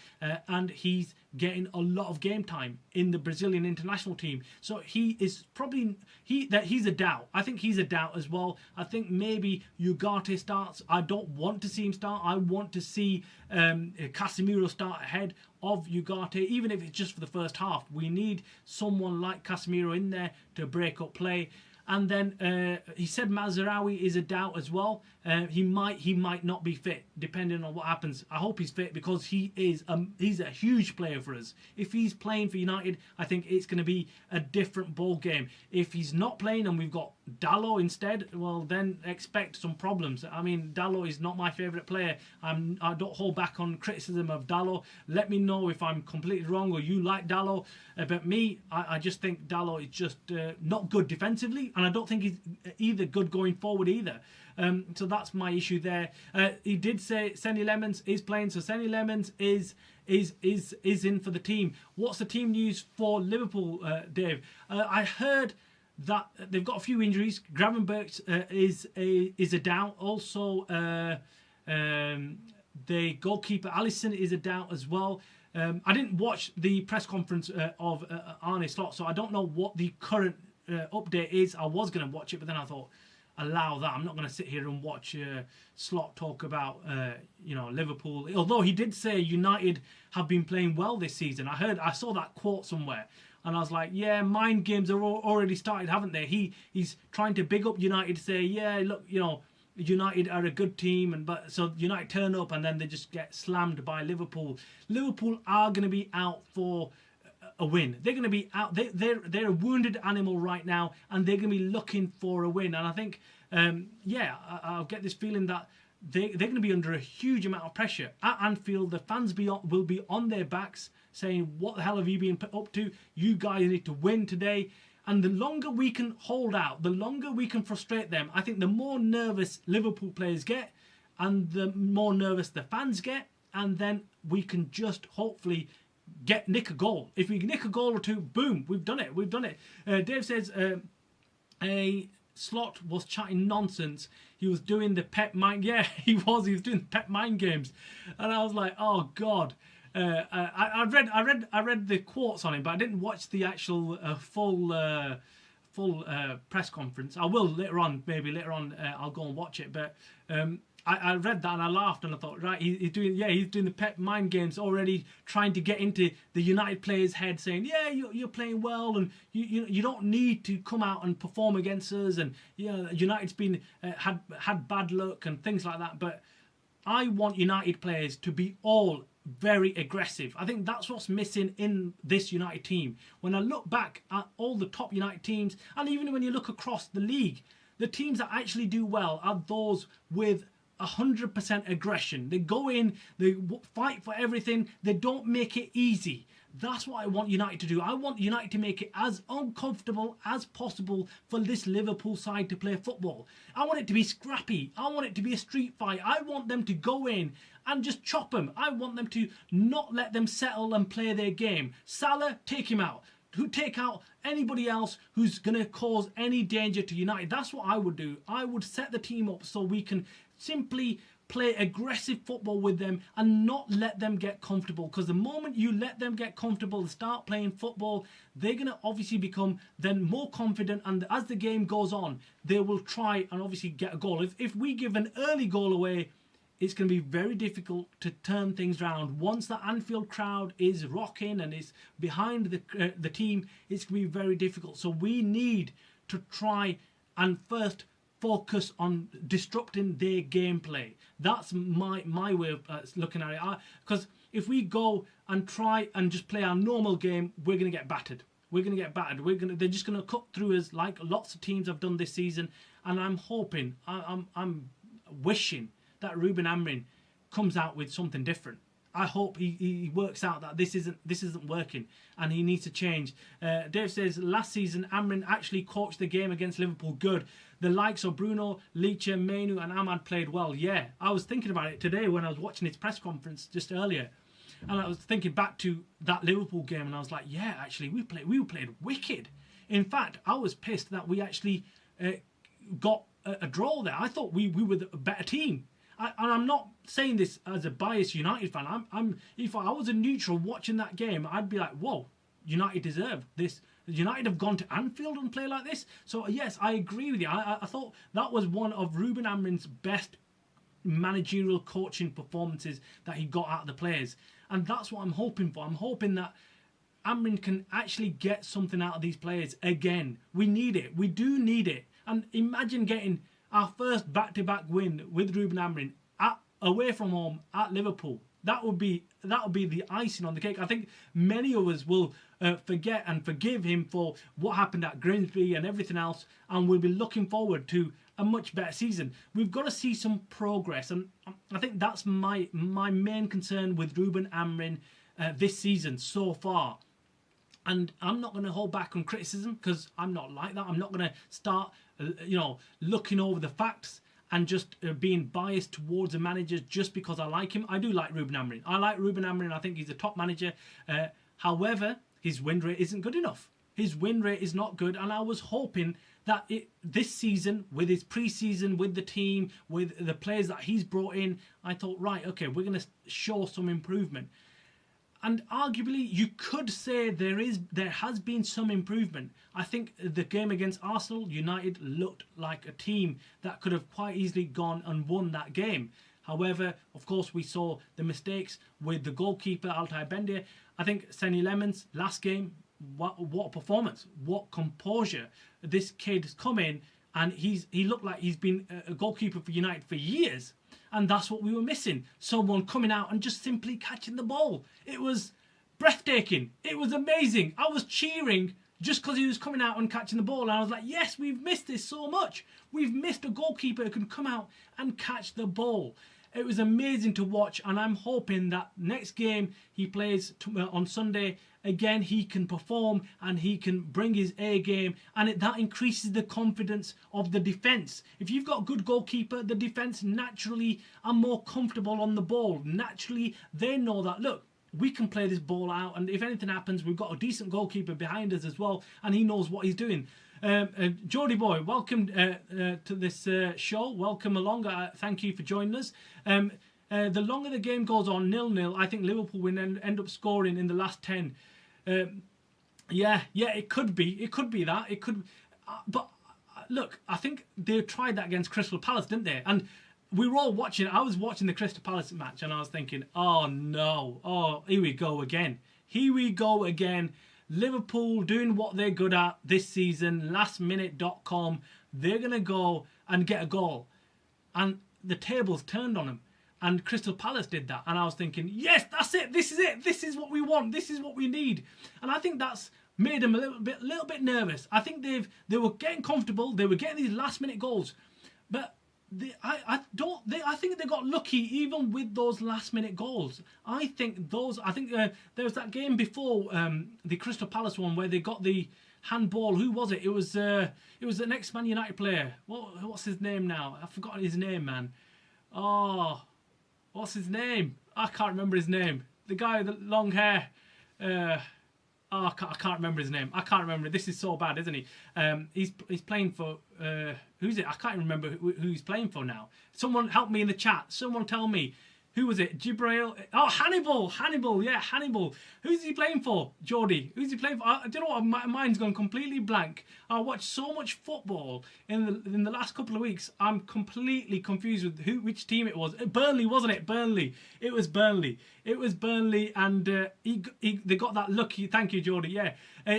and he's getting a lot of game time in the Brazilian international team. So he is probably he's a doubt. I think he's a doubt as well. I think maybe Ugarte starts. I don't want to see him start. I want to see Casemiro start ahead of Ugarte, even if it's just for the first half. We need someone like Casemiro in there to break up play. And then he said Mazraoui is a doubt as well. He might not be fit depending on what happens. I hope he's fit because he's a huge player for us. If he's playing for United, I think it's going to be a different ball game. If he's not playing and we've got Dalot instead, well then expect some problems. I mean, Dalot is not my favourite player. I don't hold back on criticism of Dalot. Let me know if I'm completely wrong or you like Dalot. But me, I just think Dalot is just not good defensively, and I don't think he's either good going forward either. So that's my issue there. He did say Senny Lemons is playing, so Senny Lemons is in for the team. What's the team news for Liverpool, Dave? I heard that they've got a few injuries. Gravenberch is a doubt. Also, the goalkeeper Alisson is a doubt as well. I didn't watch the press conference of Arne Slot, so I don't know what the current update is. I was going to watch it, but then I thought, allow that. I'm not going to sit here and watch Slot talk about Liverpool. Although he did say United have been playing well this season. I saw that quote somewhere, and I was like, yeah, mind games are already started, haven't they? He's trying to big up United, say, yeah, look, United are a good team, but so United turn up and then they just get slammed by Liverpool. Liverpool are going to be out for a win. They're going to be out. They're a wounded animal right now, and they're going to be looking for a win. And I think, I'll get this feeling that they're going to be under a huge amount of pressure at Anfield. The fans will be on their backs, saying, "What the hell have you been up to? You guys need to win today." And the longer we can hold out, the longer we can frustrate them, I think the more nervous Liverpool players get and the more nervous the fans get. And then we can just hopefully nick a goal. If we nick a goal or two, boom, we've done it. Dave says a Slot was chatting nonsense. He was doing the pep mind. Yeah, he was doing the pep mind games. And I was like, oh, God. I read the quotes on him, but I didn't watch the actual full press conference. I will later on. Maybe later on, I'll go and watch it. But I read that and I laughed and I thought, right, he's doing the pep mind games already, trying to get into the United players' head, saying, yeah, you're playing well and you don't need to come out and perform against us, and United's been had bad luck and things like that. But I want United players to be all very aggressive. I think that's what's missing in this United team. When I look back at all the top United teams, and even when you look across the league, the teams that actually do well are those with 100% aggression. They go in, they fight for everything, they don't make it easy. That's what I want United to do. I want United to make it as uncomfortable as possible for this Liverpool side to play football. I want it to be scrappy. I want it to be a street fight. I want them to go in and just chop them. I want them to not let them settle and play their game. Salah, take him out. Take out anybody else who's going to cause any danger to United. That's what I would do. I would set the team up so we can simply play aggressive football with them and not let them get comfortable, because the moment you let them get comfortable and start playing football, they're going to obviously become then more confident, and as the game goes on, they will try and obviously get a goal. If we give an early goal away, it's going to be very difficult to turn things around. Once the Anfield crowd is rocking and is behind the team, it's going to be very difficult. So we need to try and first focus on disrupting their gameplay. That's my way of looking at it. Because if we go and try and just play our normal game, we're going to get battered. They're just going to cut through us like lots of teams have done this season. And I'm hoping, I'm wishing that Ruben Amorim comes out with something different. I hope he works out that this isn't working and he needs to change. Dave says last season Amorim actually coached the game against Liverpool good. The likes of Bruno, Leitcher, Mainu and Ahmad played well. Yeah, I was thinking about it today when I was watching his press conference just earlier, and I was thinking back to that Liverpool game, and I was like, yeah, actually we played wicked. In fact, I was pissed that we actually got a draw there. I thought we were a better team. And I'm not saying this as a biased United fan. If I was a neutral watching that game, I'd be like, whoa, United deserve this. United have gone to Anfield and play like this. So yes, I agree with you. I thought that was one of Ruben Amorim's best managerial coaching performances that he got out of the players. And that's what I'm hoping for. I'm hoping that Amrin can actually get something out of these players again. We need it. We do need it. And imagine getting our first back-to-back win with Ruben Amrin away from home at Liverpool. That would be the icing on the cake. I think many of us will forget and forgive him for what happened at Grimsby and everything else, and we'll be looking forward to a much better season. We've got to see some progress, and I think that's my main concern with Ruben Amrin this season so far. And I'm not going to hold back on criticism, because I'm not like that. I'm not going to start, looking over the facts and just being biased towards a manager just because I like him. I do like Ruben Amrin. I like Ruben Amrin. I think he's a top manager. However, his win rate isn't good enough. His win rate is not good, and I was hoping that this season, with his pre-season, with the team, with the players that he's brought in, I thought, right, okay, we're going to show some improvement. And arguably, you could say there has been some improvement. I think the game against Arsenal, United looked like a team that could have quite easily gone and won that game. However, of course, we saw the mistakes with the goalkeeper, Altay Bendia. I think Senny Lemons, last game, what a performance, what composure. This kid's come in, and he looked like he's been a goalkeeper for United for years. And that's what we were missing. Someone coming out and just simply catching the ball. It was breathtaking. It was amazing. I was cheering just because he was coming out and catching the ball. And I was like, yes, we've missed this so much. We've missed a goalkeeper who can come out and catch the ball. It was amazing to watch. And I'm hoping that next game he plays on Sunday, again, he can perform and he can bring his A game, and that increases the confidence of the defence. If you've got a good goalkeeper, the defence naturally are more comfortable on the ball. Naturally, they know that, look, we can play this ball out, and if anything happens, we've got a decent goalkeeper behind us as well, and he knows what he's doing. Geordie boy, welcome to this show. Welcome along. Thank you for joining us. The longer the game goes on, 0-0, I think Liverpool will end up scoring in the last 10. Yeah, it could be. It could be that. It could. But look, I think they tried that against Crystal Palace, didn't they? And we were all watching. I was watching the Crystal Palace match, and I was thinking, oh no, oh, here we go again. Here we go again. Liverpool doing what they're good at this season, lastminute.com. They're going to go and get a goal. And the tables turned on them. And Crystal Palace did that. And I was thinking, yes, that's it. This is it. This is what we want. This is what we need. And I think that's made them a little bit nervous. I think they were getting comfortable. They were getting these last-minute goals. But I think they got lucky even with those last-minute goals. I think there was that game before the Crystal Palace one where they got the handball. Who was it? It was the next Man United player. What's his name now? I've forgotten his name, man. Oh, what's his name? I can't remember his name. The guy with the long hair. I can't remember his name. I can't remember. This is so bad, isn't he? He's playing for... who's it? I can't remember who he's playing for now. Someone help me in the chat. Someone tell me. Who was it? Jibril? Oh, Hannibal. Yeah, Hannibal. Who's he playing for? Geordie. Who's he playing for? I don't know what. My mind's gone completely blank. I watched so much football in the last couple of weeks. I'm completely confused with which team it was. Burnley, wasn't it? Burnley. It was Burnley. And they got that lucky. Thank you, Geordie. Yeah,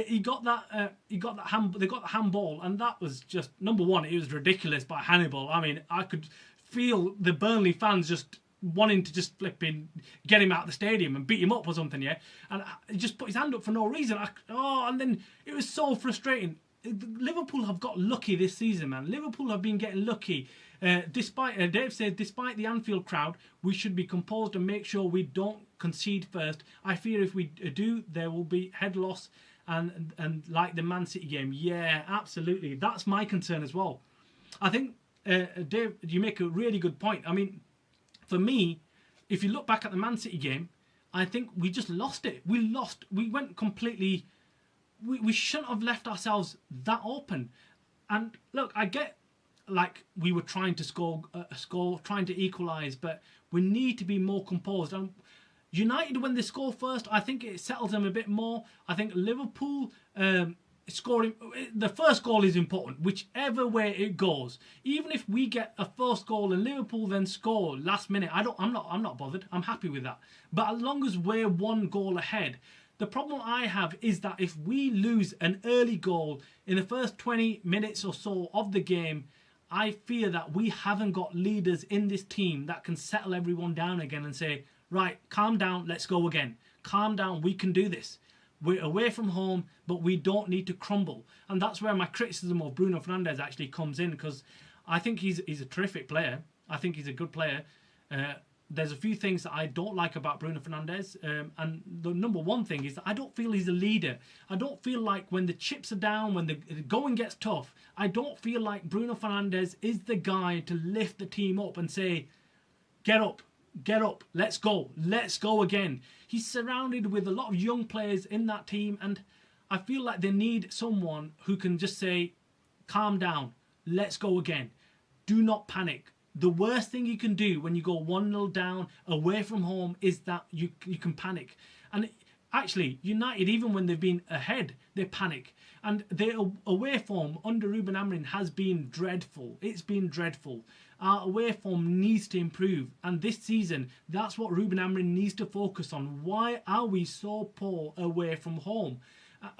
he got that. They got the handball, and that was just number one. It was ridiculous by Hannibal. I mean, I could feel the Burnley fans just wanting to just flipping get him out of the stadium and beat him up or something, yeah. And he just put his hand up for no reason. And then it was so frustrating. Liverpool have got lucky this season, man. Liverpool have been getting lucky. Despite Dave said, despite the Anfield crowd, we should be composed and make sure we don't concede first. I fear if we do, there will be head loss and like the Man City game. Yeah, absolutely. That's my concern as well. I think Dave, you make a really good point. I mean, for me, if you look back at the Man City game, I think we just lost it. We went completely... We shouldn't have left ourselves that open. And look, I get, like, we were trying to score, trying to equalise, but we need to be more composed. And United, when they score first, I think it settles them a bit more. I think Liverpool... scoring the first goal is important, whichever way it goes. Even if we get a first goal and Liverpool then score last minute, I'm not bothered. I'm happy with that. But as long as we're one goal ahead, The problem I have is that if we lose an early goal in the first 20 minutes or so of the game, I fear that we haven't got leaders in this team that can settle everyone down again and say, right, calm down, let's go again. Calm down, we can do this. We're away from home, but we don't need to crumble. And that's where my criticism of Bruno Fernandes actually comes in, because I think he's a terrific player. I think he's a good player. There's a few things that I don't like about Bruno Fernandes. And the number one thing is that I don't feel he's a leader. I don't feel like when the chips are down, when the going gets tough, I don't feel like Bruno Fernandes is the guy to lift the team up and say, get up, let's go again. He's surrounded with a lot of young players in that team, and I feel like they need someone who can just say, calm down, let's go again. Do not panic. The worst thing you can do when you go 1-0 down away from home is that you can panic. And actually, United, even when they've been ahead, they panic. And their away form under Ruben Amorim has been dreadful. It's been dreadful. Our away form needs to improve. And this season, that's what Ruben Amorim needs to focus on. Why are we so poor away from home?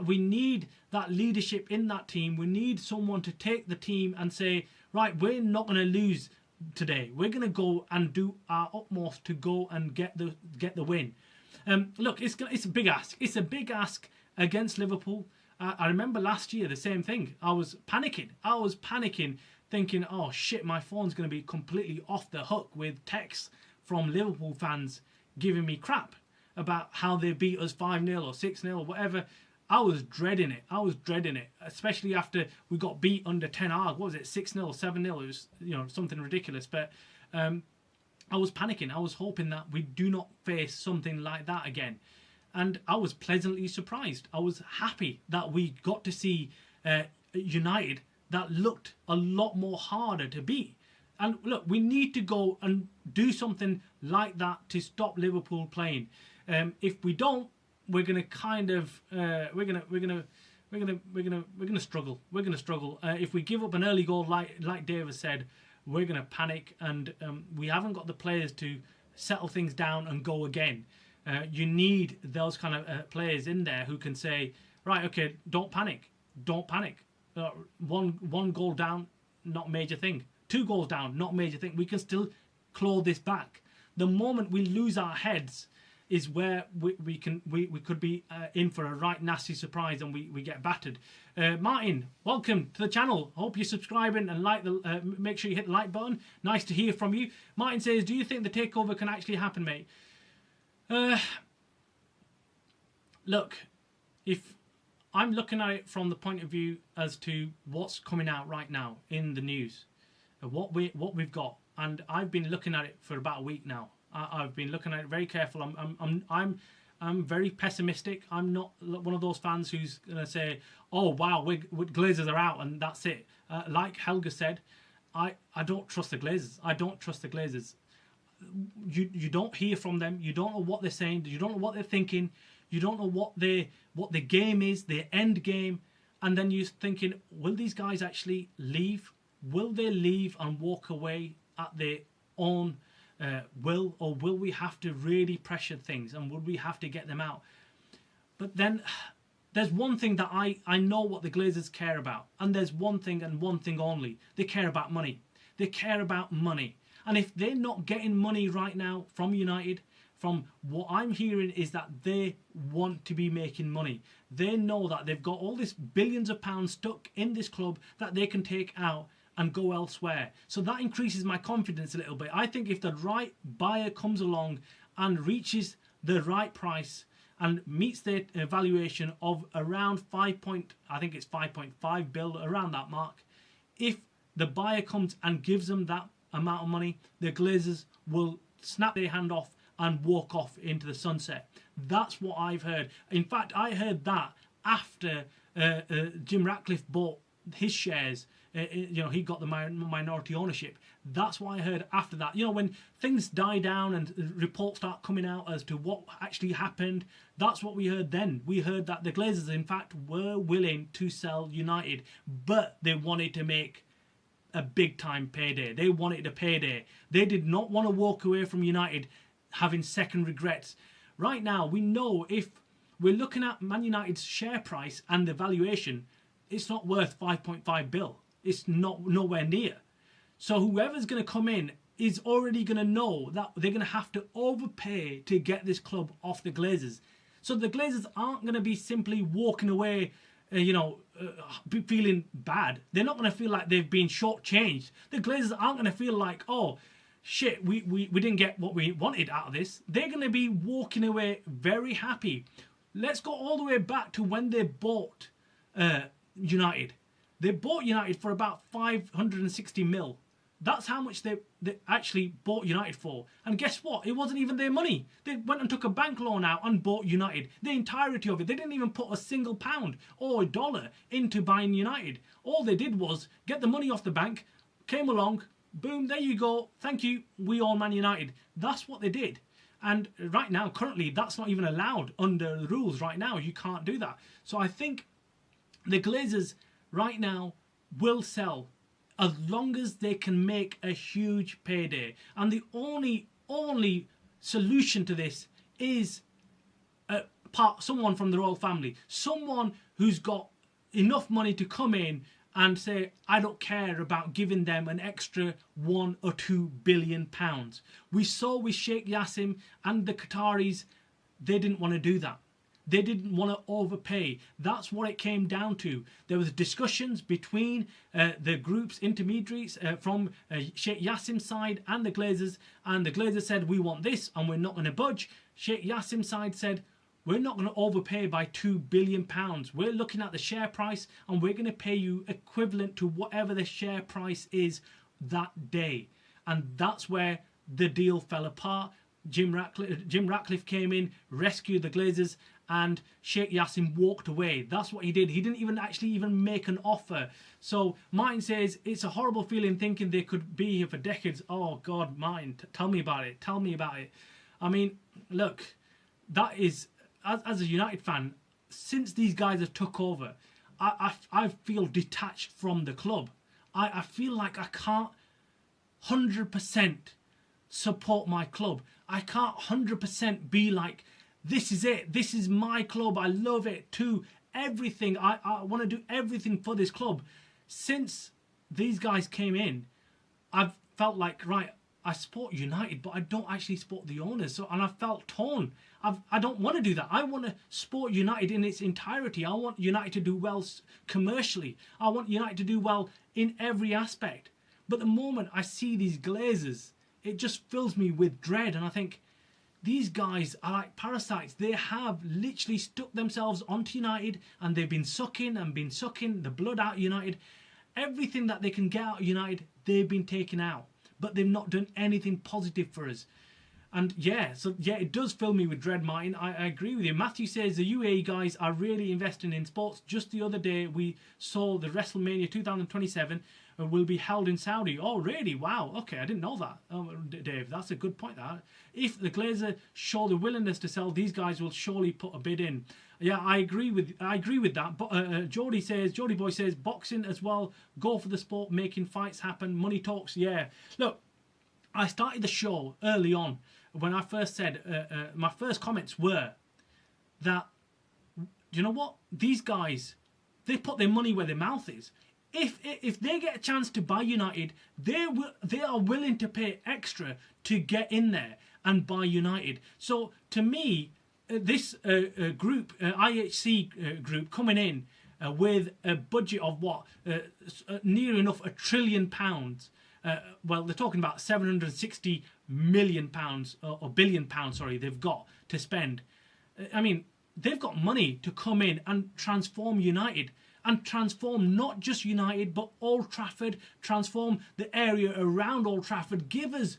We need that leadership in that team. We need someone to take the team and say, right, we're not going to lose today. We're going to go and do our utmost to go and get the win. Look, it's a big ask. It's a big ask against Liverpool. I remember last year the same thing. I was panicking, thinking, oh shit, my phone's going to be completely off the hook with texts from Liverpool fans giving me crap about how they beat us 5-0 or 6-0 or whatever. I was dreading it, especially after we got beat under Ten Hag. What was it, 6-0, 7-0? It was, something ridiculous. But I was panicking. I was hoping that we do not face something like that again. And I was pleasantly surprised. I was happy that we got to see United that looked a lot more harder to beat. And look, we need to go and do something like that to stop Liverpool playing. If we don't, we're gonna struggle. We're gonna struggle. If we give up an early goal, like David said, we're gonna panic, and we haven't got the players to settle things down and go again. You need those kind of players in there who can say, right, okay, don't panic. One goal down, not major thing. 2 goals down, not major thing. We can still claw this back. The moment we lose our heads is where we could be in for a right nasty surprise, and we get battered. Martin, welcome to the channel. Hope you're subscribing and make sure you hit the like button. Nice to hear from you. Martin says, do you think the takeover can actually happen, mate? Look, if I'm looking at it from the point of view as to what's coming out right now in the news, what we've got, and I've been looking at it for about a week now. I've been looking at it very careful. I'm very pessimistic. I'm not one of those fans who's gonna say, "Oh wow, Glazers are out and that's it." Like Helga said, I don't trust the Glazers. I don't trust the Glazers. You don't hear from them. You don't know what they're saying. You don't know what they're thinking. You don't know what the game is, their end game, and then you're thinking, will these guys actually leave? Will they leave and walk away at their own will, or will we have to really pressure things, and would we have to get them out? But then there's one thing that I know what the Glazers care about, and there's one thing and one thing only. They care about money. They care about money. And if they're not getting money right now from United, from what I'm hearing is that they want to be making money. They know that they've got all this billions of pounds stuck in this club that they can take out and go elsewhere. So that increases my confidence a little bit. I think if the right buyer comes along and reaches the right price and meets their valuation of around 5.5 bill, around that mark, if the buyer comes and gives them that amount of money, the Glazers will snap their hand off and walk off into the sunset. That's what I've heard. In fact, I heard that after Jim Ratcliffe bought his shares. He got the minority ownership. That's what I heard after that. When things die down and reports start coming out as to what actually happened, that's what we heard then. We heard that the Glazers, in fact, were willing to sell United, but they wanted to make a big-time payday. They wanted a payday. They did not want to walk away from United having second regrets. Right now, we know if we're looking at Man United's share price and the valuation. It's not worth 5.5 bill. It's not nowhere near. So whoever's going to come in is already going to know that they're going to have to overpay to get this club off the Glazers. So the Glazers aren't going to be simply walking away, feeling bad. They're not going to feel like they've been shortchanged. The Glazers aren't going to feel like, oh, shit, we didn't get what we wanted out of this. They're going to be walking away very happy. Let's go all the way back to when they bought United. They bought United for about 560 mil. That's how much they actually bought United for. And guess what? It wasn't even their money. They went and took a bank loan out and bought United. The entirety of it. They didn't even put a single pound or a dollar into buying United. All they did was get the money off the bank, came along, boom, there you go. Thank you. We own Man United. That's what they did. And right now, currently, that's not even allowed under the rules right now. You can't do that. So I think the Glazers right now will sell as long as they can make a huge payday. And the only solution to this is someone from the royal family. Someone who's got enough money to come in and say, I don't care about giving them an extra 1 or 2 billion pounds. We saw with Sheikh Yassim and the Qataris, they didn't want to do that. They didn't want to overpay. That's what it came down to. There was discussions between the group's intermediaries from Sheikh Yassim's side and the Glazers. And the Glazers said, we want this and we're not going to budge. Sheikh Yassim's side said, we're not going to overpay by 2 billion pounds. We're looking at the share price and we're going to pay you equivalent to whatever the share price is that day. And that's where the deal fell apart. Jim Ratcliffe came in, rescued the Glazers, and Sheikh Yassim walked away. That's what he did. He didn't even make an offer. So Martin says, it's a horrible feeling thinking they could be here for decades. Oh God, Martin, tell me about it. Tell me about it. I mean, look, that is, as a United fan, since these guys have took over, I feel detached from the club. I feel like I can't 100% support my club. I can't 100% be like, this is it. This is my club. I love it too. Everything. I want to do everything for this club. Since these guys came in, I've felt like, right, I support United, but I don't actually support the owners. And I felt torn. I don't want to do that. I want to support United in its entirety. I want United to do well commercially. I want United to do well in every aspect. But the moment I see these Glazers, it just fills me with dread. And I think, these guys are like parasites. They have literally stuck themselves onto United and they've been sucking the blood out of United. Everything that they can get out of United, they've been taken out. But they've not done anything positive for us. And yeah, it does fill me with dread, Martin. I agree with you. Matthew says the UAE guys are really investing in sports. Just the other day, we saw the WrestleMania 2027 will be held in Saudi. Oh, really? Wow. Okay, I didn't know that, Dave. That's a good point, that. If the Glazer show the willingness to sell, these guys will surely put a bid in. Yeah, I agree with that. But Geordie Boy says, boxing as well. Go for the sport, making fights happen. Money talks. Yeah. Look, I started the show early on when I first said, my first comments were that, you know what? These guys, they put their money where their mouth is. If they get a chance to buy United, they are willing to pay extra to get in there and buy United. So to me, this group, IHC group, coming in with a budget of what, near enough £1 trillion. Well, they're talking about 760 million pounds or billion pounds. Sorry, they've got to spend. I mean, they've got money to come in and transform United. And transform not just United, but Old Trafford, transform the area around Old Trafford, give us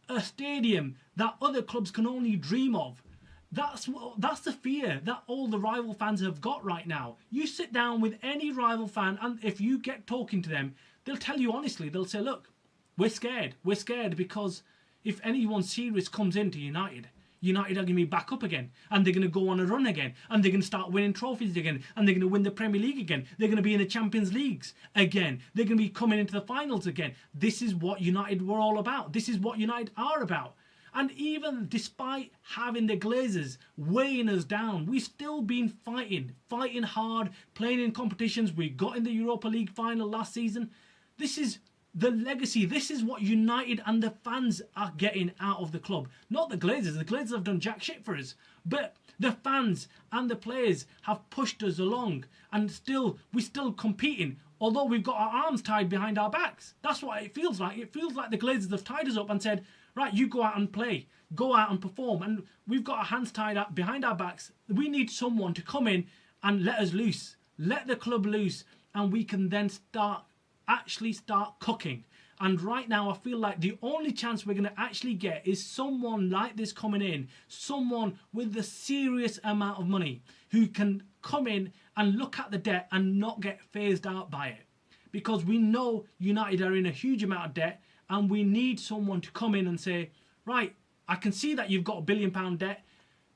a stadium that other clubs can only dream of. That's the fear that all the rival fans have got right now. You sit down with any rival fan, and if you get talking to them, they'll tell you honestly, they'll say, look, we're scared. We're scared because if anyone serious comes into United are going to be back up again, and they're going to go on a run again, and they're going to start winning trophies again, and they're going to win the Premier League again, they're going to be in the Champions Leagues again, they're going to be coming into the finals again. This is what United were all about. This is what United are about. And even despite having the Glazers weighing us down, we've still been fighting hard, playing in competitions. We got in the Europa League final last season. This is the legacy. This is what United and the fans are getting out of the club. Not the Glazers. The Glazers have done jack shit for us. But the fans and the players have pushed us along. And we're still competing. Although we've got our arms tied behind our backs. That's what it feels like. It feels like the Glazers have tied us up and said, right, you go out and play. Go out and perform. And we've got our hands tied up behind our backs. We need someone to come in and let us loose. Let the club loose. And we can then actually start cooking. And right now I feel like the only chance we're going to actually get is someone like this coming in. Someone with a serious amount of money who can come in and look at the debt and not get phased out by it. Because we know United are in a huge amount of debt and we need someone to come in and say, right, I can see that you've got £1 billion debt,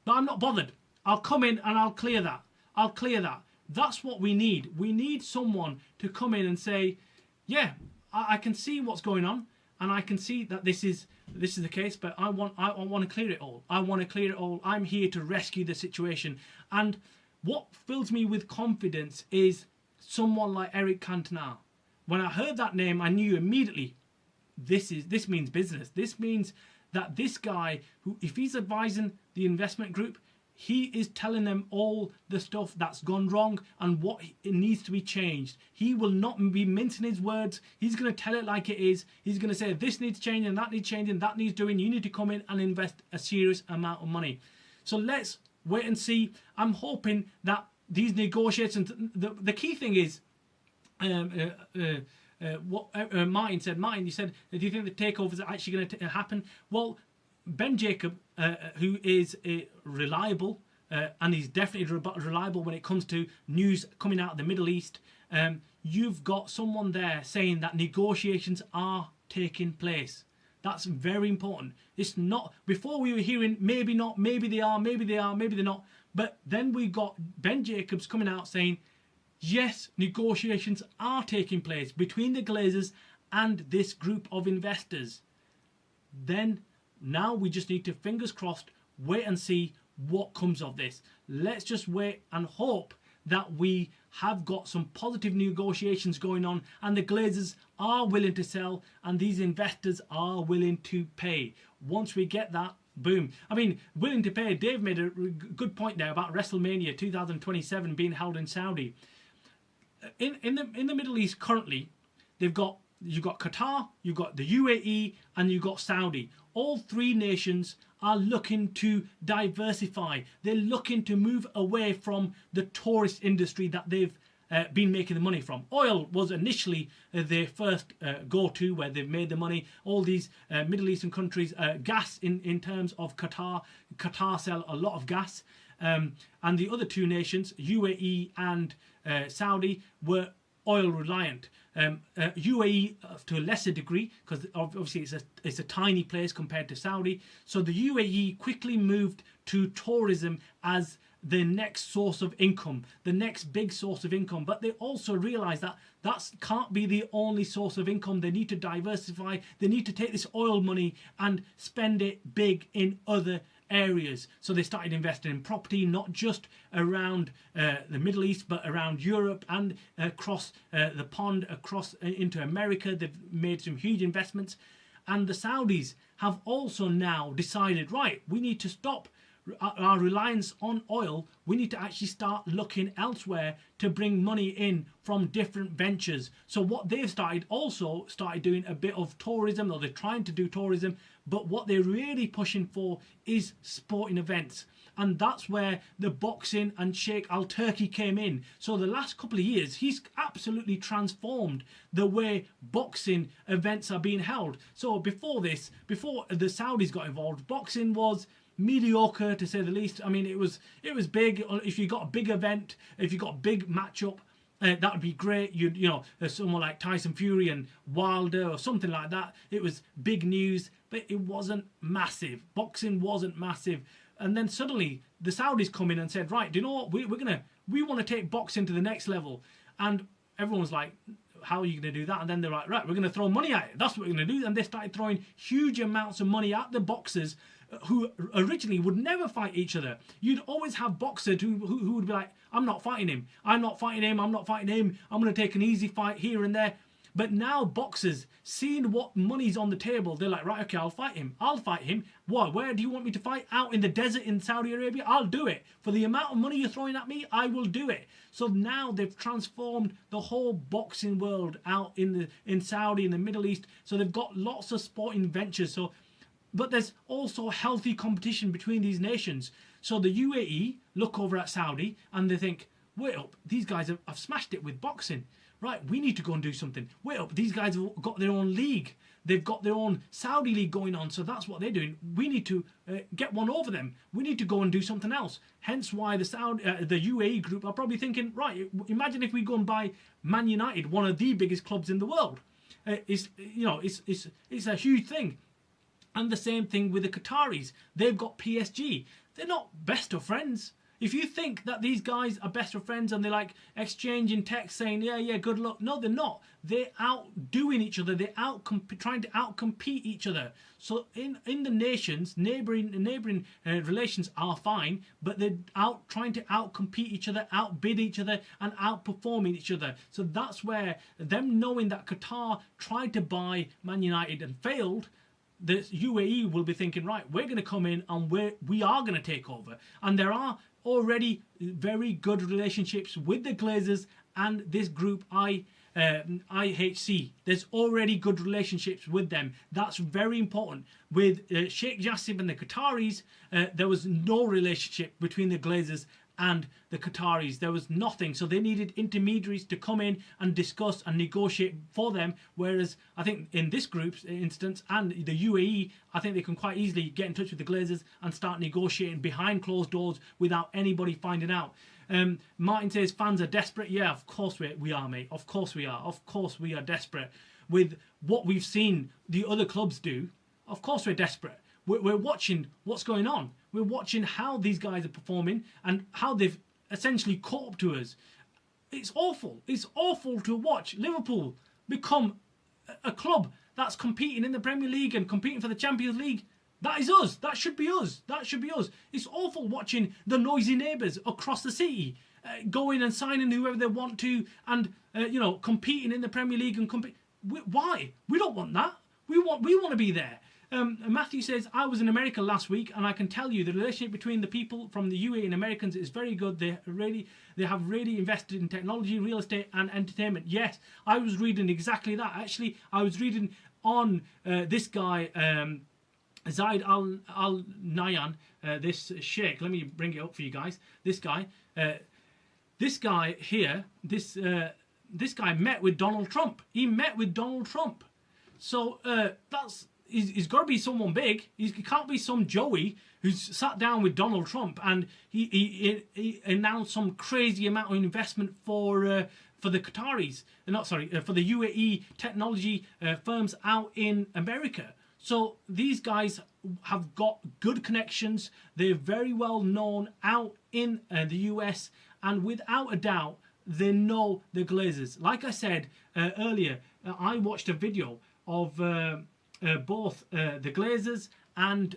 but I'm not bothered. I'll come in and I'll clear that. I'll clear that. That's what we need. We need someone to come in and say, yeah, I can see what's going on and I can see that this is the case, but I want to clear it all. I want to clear it all. I'm here to rescue the situation. And what fills me with confidence is someone like Eric Cantona. When I heard that name, I knew immediately this means business. This means that this guy, who, if he's advising the investment group, he is telling them all the stuff that's gone wrong and what it needs to be changed. He will not be mincing his words. He's going to tell it like it is. He's going to say this needs changing, that needs changing, that needs doing. You need to come in and invest a serious amount of money. So let's wait and see. I'm hoping that these negotiations, the key thing is, what Martin said. Martin, you said, do you think the takeover is actually going to happen? Well, Ben Jacob, who is reliable, and he's definitely reliable when it comes to news coming out of the Middle East, you've got someone there saying that negotiations are taking place. That's very important. It's not, before we were hearing maybe not, maybe they are, maybe they are, maybe they're not. But then we got Ben Jacobs coming out saying, yes, negotiations are taking place between the Glazers and this group of investors. Then now we just need to, fingers crossed, wait and see what comes of this. Let's just wait and hope that we have got some positive negotiations going on and the Glazers are willing to sell and these investors are willing to pay. Once we get that, boom. I mean, willing to pay. Dave made a good point there about WrestleMania 2027 being held in Saudi. In the Middle East currently, you've got Qatar, you've got the UAE, and you've got Saudi. All three nations are looking to diversify. They're looking to move away from the tourist industry that they've been making the money from. Oil was initially their first go-to where they've made the money. All these Middle Eastern countries, gas in terms of Qatar sell a lot of gas. And the other two nations, UAE and Saudi, were oil reliant. UAE to a lesser degree, because obviously it's a tiny place compared to Saudi. So the UAE quickly moved to tourism as the next source of income, the next big source of income. But they also realised that can't be the only source of income. They need to diversify. They need to take this oil money and spend it big in other areas. So they started investing in property, not just around the Middle East, but around Europe and across the pond, across into America. They've made some huge investments. And the Saudis have also now decided, right, we need to stop our reliance on oil. We need to actually start looking elsewhere to bring money in from different ventures. So what they've started doing a bit of tourism, or they're trying to do tourism, but what they're really pushing for is sporting events. And that's where the boxing and Sheikh Al Turki came in. So the last couple of years, he's absolutely transformed the way boxing events are being held. So before the Saudis got involved, boxing was mediocre to say the least. I mean, it was big. If you got a big event, if you got a big matchup, that would be great. You know, someone like Tyson Fury and Wilder or something like that. It was big news, but it wasn't massive. Boxing wasn't massive. And then suddenly the Saudis come in and said, right, do you know what? We want to take boxing to the next level. And everyone's like, how are you going to do that? And then they're like, right, we're going to throw money at it. That's what we're going to do. And they started throwing huge amounts of money at the boxers who originally would never fight each other. You'd always have boxers who would be like, I'm not fighting him. I'm not fighting him. I'm not fighting him. I'm going to take an easy fight here and there. But now boxers, seeing what money's on the table, they're like, right, okay, I'll fight him. I'll fight him. What? Where do you want me to fight? Out in the desert in Saudi Arabia? I'll do it. For the amount of money you're throwing at me, I will do it. So now they've transformed the whole boxing world out in Saudi, in the Middle East. So they've got lots of sporting ventures. But there's also healthy competition between these nations. So the UAE look over at Saudi and they think, wait up, these guys have smashed it with boxing. Right, we need to go and do something. Wait up, these guys have got their own league. They've got their own Saudi league going on, so that's what they're doing. We need to get one over them. We need to go and do something else. Hence why the UAE group are probably thinking, right, imagine if we go and buy Man Utd, one of the biggest clubs in the world. It's a huge thing. And the same thing with the Qataris. They've got PSG. They're not best of friends. If you think that these guys are best of friends and they're like exchanging texts saying, yeah, good luck. No, they're not. They're outdoing each other. They're trying to outcompete each other. So in the nations, neighbouring relations are fine, but they're trying to outcompete each other, outbid each other, and outperforming each other. So that's where them knowing that Qatar tried to buy Man Utd and failed, the UAE will be thinking, right, we're going to come in and we are going to take over. And there are already very good relationships with the Glazers and this group IHC. There's already good relationships with them. That's very important. With Sheikh Jassim and the Qataris, there was no relationship between the Glazers and the Qataris. There was nothing. So they needed intermediaries to come in and discuss and negotiate for them. Whereas I think in this group's instance and the UAE, I think they can quite easily get in touch with the Glazers and start negotiating behind closed doors without anybody finding out. Martin says fans are desperate. Yeah, of course we are, mate. Of course we are. Of course we are desperate. With what we've seen the other clubs do, of course we're desperate. We're watching what's going on. We're watching how these guys are performing and how they've essentially caught up to us. It's awful. It's awful to watch Liverpool become a club that's competing in the Premier League and competing for the Champions League. That is us. That should be us. That should be us. It's awful watching the noisy neighbours across the city going and signing whoever they want to and competing in the Premier League and compete. Why? We don't want that. We want to be there. Matthew says, I was in America last week and I can tell you the relationship between the people from the UAE and Americans is very good. They have really invested in technology, real estate and entertainment. Yes, I was reading exactly that. Actually, I was reading on this guy, Zaid Al Nahyan, this sheikh. Let me bring it up for you guys. This guy here, this guy met with Donald Trump. He met with Donald Trump. So he's got to be someone big. He can't be some Joey who's sat down with Donald Trump and he announced some crazy amount of investment for the Qataris, for the UAE technology firms out in America. So these guys have got good connections. They're very well known out in the US, and without a doubt, they know the Glazers. Like I said earlier, I watched a video of both the Glazers and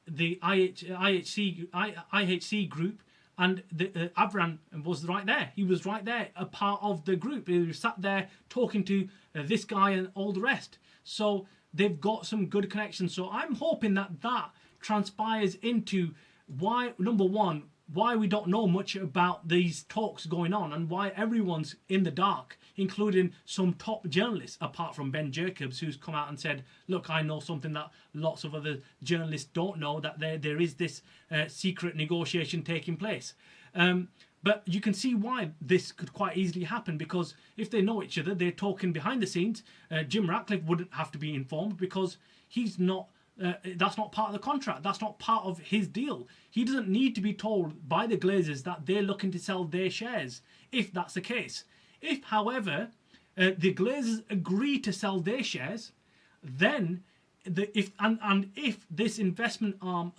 the IHC group, and Avran was right there. He was right there, a part of the group. He was sat there talking to this guy and all the rest. So they've got some good connections. So I'm hoping that transpires into why, number one, why we don't know much about these talks going on and why everyone's in the dark, including some top journalists, apart from Ben Jacobs, who's come out and said, look, I know something that lots of other journalists don't know, that there is this secret negotiation taking place. But you can see why this could quite easily happen, because if they know each other, they're talking behind the scenes. Jim Ratcliffe wouldn't have to be informed because he's not. That's not part of the contract. That's not part of his deal. He doesn't need to be told by the Glazers that they're looking to sell their shares, if that's the case. If, however, the Glazers agree to sell their shares, then if this investment arm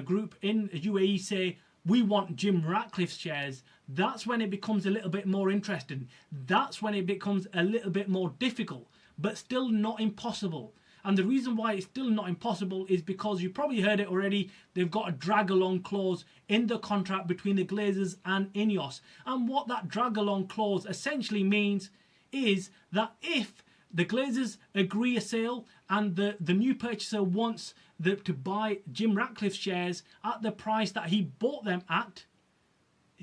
group in UAE say, we want Jim Ratcliffe's shares, that's when it becomes a little bit more interesting. That's when it becomes a little bit more difficult, but still not impossible. And the reason why it's still not impossible is because you probably heard it already. They've got a drag-along clause in the contract between the Glazers and Ineos. And what that drag-along clause essentially means is that if the Glazers agree a sale and the new purchaser wants to buy Jim Ratcliffe's shares at the price that he bought them at,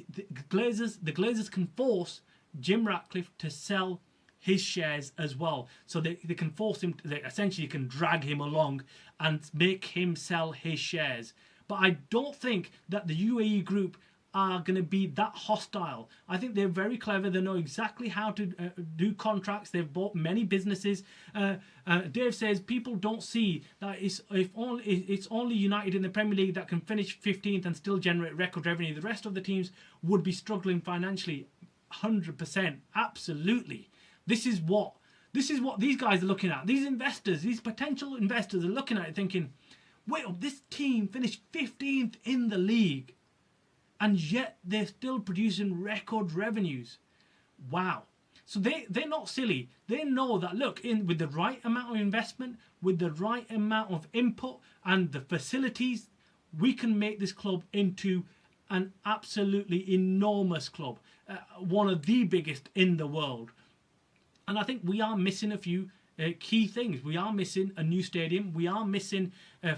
the Glazers can force Jim Ratcliffe to sell his shares as well. So they can force him, they essentially can drag him along and make him sell his shares. But I don't think that the UAE group are going to be that hostile. I think they're very clever. They know exactly how to do contracts. They've bought many businesses. Dave says people don't see that it's only United in the Premier League that can finish 15th and still generate record revenue. The rest of the teams would be struggling financially. 100%, absolutely. This is what these guys are looking at. These investors, these potential investors are looking at it thinking, wait, this team finished 15th in the league, and yet they're still producing record revenues. Wow. So they're not silly. They know that, look, with the right amount of investment, with the right amount of input and the facilities, we can make this club into an absolutely enormous club, one of the biggest in the world. And I think we are missing a few key things. We are missing a new stadium. We are missing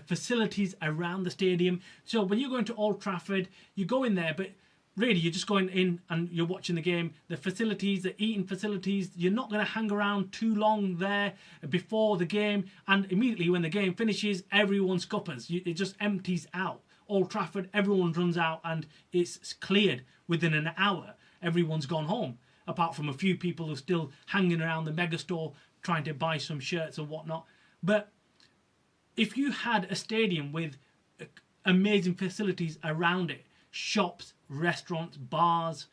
facilities around the stadium. So when you're going to Old Trafford, you go in there, but really you're just going in and you're watching the game. The facilities, the eating facilities, you're not going to hang around too long there before the game. And immediately when the game finishes, everyone scuppers. It just empties out. Old Trafford, everyone runs out and it's cleared within an hour. Everyone's gone home, apart from a few people who are still hanging around the megastore trying to buy some shirts and whatnot. But if you had a stadium with amazing facilities around it, shops, restaurants, bars,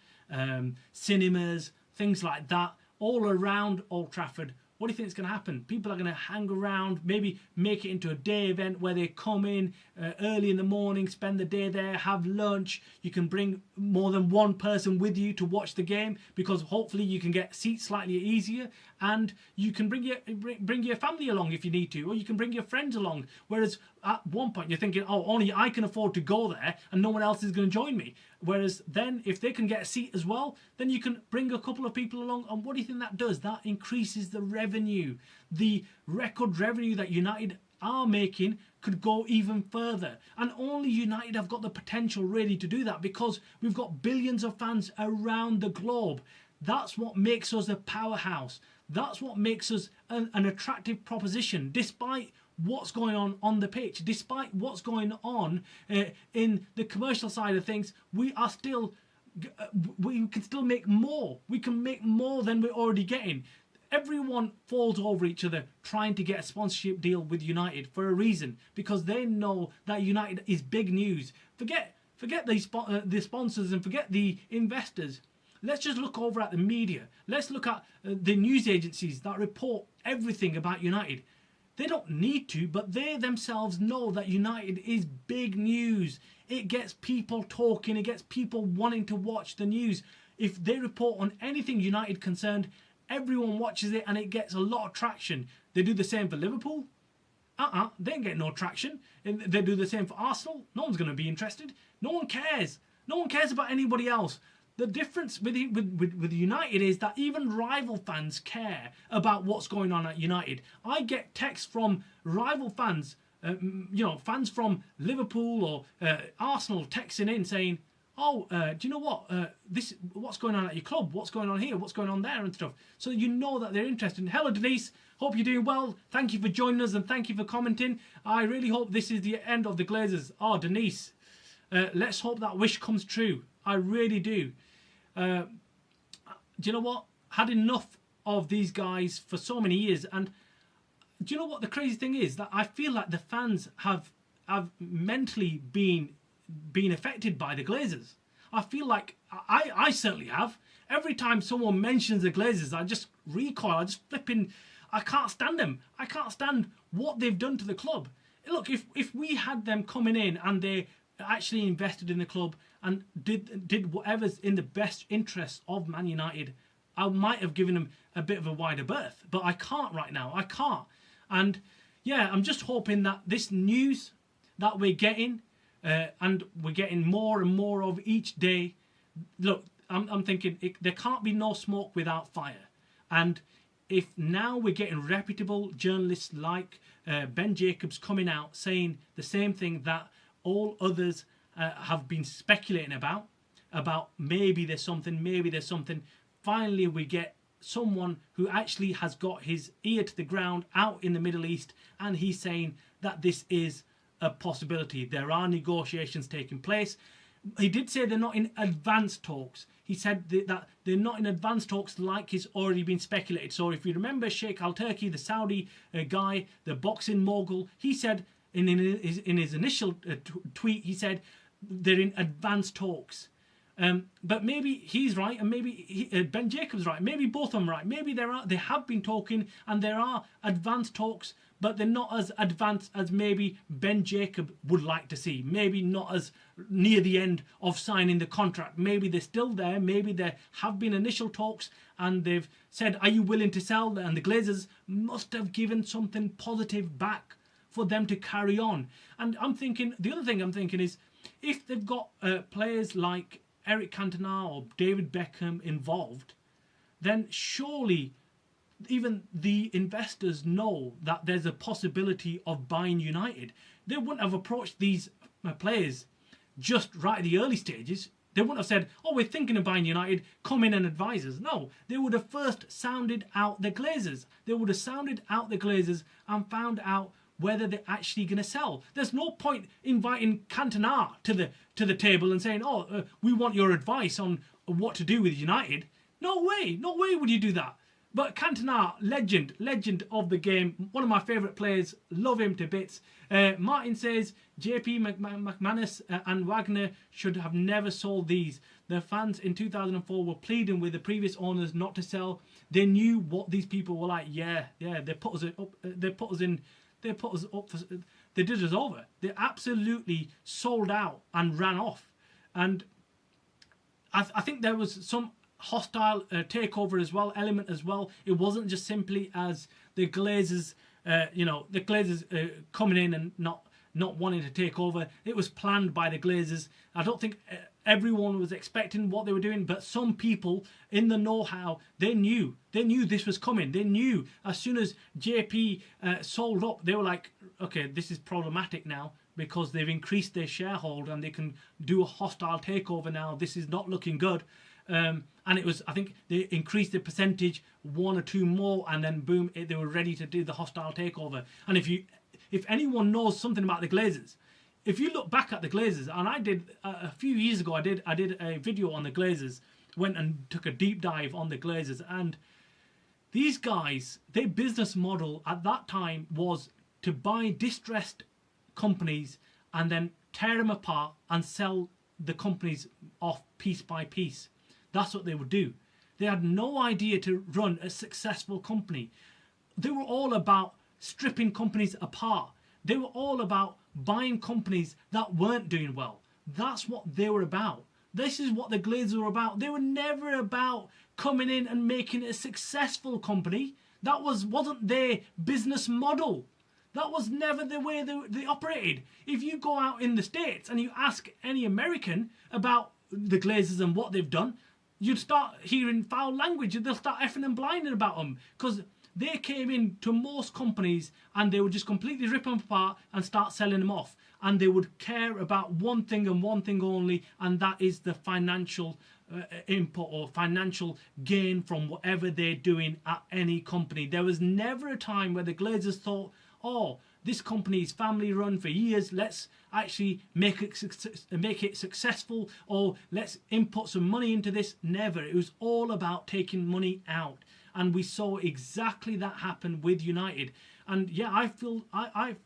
cinemas, things like that, all around Old Trafford, what do you think is going to happen? People are going to hang around, maybe make it into a day event where they come in early in the morning, spend the day there, have lunch. You can bring more than one person with you to watch the game, because hopefully you can get seats slightly easier, and you can bring your family along if you need to, or you can bring your friends along. Whereas at one point you're thinking, oh, only I can afford to go there and no one else is going to join me. Whereas then if they can get a seat as well, then you can bring a couple of people along. And what do you think that does? That increases the revenue. The record revenue that United are making could go even further. And only United have got the potential really to do that, because we've got billions of fans around the globe. That's what makes us a powerhouse. That's what makes us an attractive proposition, despite what's going on the pitch, despite what's going on in the commercial side of things. We can still make more. We can make more than we're already getting. Everyone falls over each other trying to get a sponsorship deal with United for a reason, because they know that United is big news. Forget the sponsors and forget the investors. Let's just look over at the media. Let's look at the news agencies that report everything about United. They don't need to, but they themselves know that United is big news. It gets people talking. It gets people wanting to watch the news. If they report on anything United concerned, everyone watches it and it gets a lot of traction. They do the same for Liverpool. They ain't getting no traction. They do the same for Arsenal. No one's going to be interested. No one cares. No one cares about anybody else. The difference with United is that even rival fans care about what's going on at United. I get texts from rival fans, fans from Liverpool or Arsenal texting in saying, oh, do you know what? What's going on at your club? What's going on here? What's going on there and stuff? So you know that they're interested. Hello, Denise. Hope you're doing well. Thank you for joining us and thank you for commenting. I really hope this is the end of the Glazers. Oh, Denise. Let's hope that wish comes true. I really do. Do you know what? Had enough of these guys for so many years, and do you know what the crazy thing is? That I feel like the fans have mentally been affected by the Glazers. I feel like I certainly have. Every time someone mentions the Glazers, I just recoil. I just flipping. I can't stand them. I can't stand what they've done to the club. Look, if we had them coming in and they actually invested in the club and did whatever's in the best interest of Man United, I might have given him a bit of a wider berth. But I can't right now. I can't. And yeah, I'm just hoping that this news that we're getting, and we're getting more and more of each day. Look, I'm thinking there can't be no smoke without fire. And if now we're getting reputable journalists like Ben Jacobs coming out saying the same thing that all others have been speculating about maybe there's something. Finally, we get someone who actually has got his ear to the ground out in the Middle East, and he's saying that this is a possibility. There are negotiations taking place. He did say they're not in advanced talks. He said that they're not in advanced talks like it's already been speculated. So if you remember Sheikh Al-Turki, the Saudi guy, the boxing mogul, he said in his initial tweet, he said they're in advanced talks. But maybe he's right, and maybe Ben Jacobs right. Maybe both of them right. Maybe they have been talking, and there are advanced talks, but they're not as advanced as maybe Ben Jacob would like to see. Maybe not as near the end of signing the contract. Maybe they're still there. Maybe there have been initial talks, and they've said, "Are you willing to sell?" And the Glazers must have given something positive back for them to carry on. And I'm thinking, the other thing I'm thinking is, if they've got players like Eric Cantona or David Beckham involved, then surely even the investors know that there's a possibility of buying United. They wouldn't have approached these players just right at the early stages. They wouldn't have said, "Oh, we're thinking of buying United, come in and advise us." No, they would have first sounded out the Glazers. They would have sounded out the Glazers and found out whether they're actually going to sell. There's no point inviting Cantona to the table and saying, "Oh, we want your advice on what to do with United." No way would you do that. But Cantona, legend of the game, one of my favourite players, love him to bits. Martin says JP McManus and Wagner should have never sold these. The fans in 2004 were pleading with the previous owners not to sell. They knew what these people were like. Yeah, they put us up. They put us up. They did us over. They absolutely sold out and ran off. And I think there was some hostile takeover element as well. It wasn't just simply as the Glazers, coming in and not wanting to take over. It was planned by the Glazers. I don't think everyone was expecting what they were doing, but some people in the know-how, they knew this was coming. They knew as soon as JP sold up, they were like, okay, this is problematic now because they've increased their sharehold and they can do a hostile takeover now. This is not looking good. And it was, I think they increased the percentage 1 or 2 more, and then boom, they were ready to do the hostile takeover. And if anyone knows something about the Glazers, if you look back at the Glazers, and I did a few years ago, I did a video on the Glazers, went and took a deep dive on the Glazers, and these guys, their business model at that time was to buy distressed companies and then tear them apart and sell the companies off piece by piece. That's what they would do. They had no idea to run a successful company. They were all about stripping companies apart. They were all about buying companies that weren't doing well. That's what they were about. This is what the Glazers were about. They were never about coming in and making a successful company. That wasn't their business model. That was never the way they operated. If you go out in the States and you ask any American about the Glazers and what they've done, you'd start hearing foul language. They'll start effing and blinding about them because they came in to most companies and they would just completely rip them apart and start selling them off. And they would care about one thing and one thing only, and that is the financial input or financial gain from whatever they're doing at any company. There was never a time where the Glazers thought, "Oh, this company is family run for years, let's actually make it successful, or let's input some money into this." Never. It was all about taking money out. And we saw exactly that happen with United. And yeah, I feel I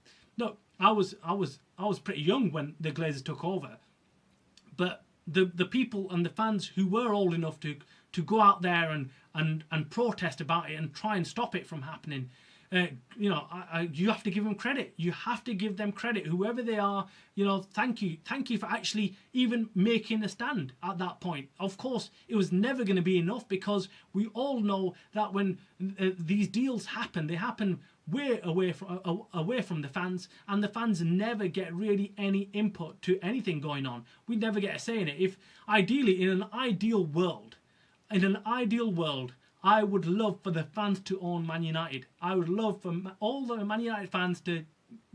was pretty young when the Glazers took over. But the people and the fans who were old enough to go out there and protest about it and try and stop it from happening, You know, you have to give them credit. You have to give them credit, whoever they are. You know, thank you for actually even making a stand at that point. Of course, it was never going to be enough, because we all know that when these deals happen, they happen way away from the fans, and the fans never get really any input to anything going on. We never get a say in it. If ideally, in an ideal world, I would love for the fans to own Man United. I would love for all the Man United fans to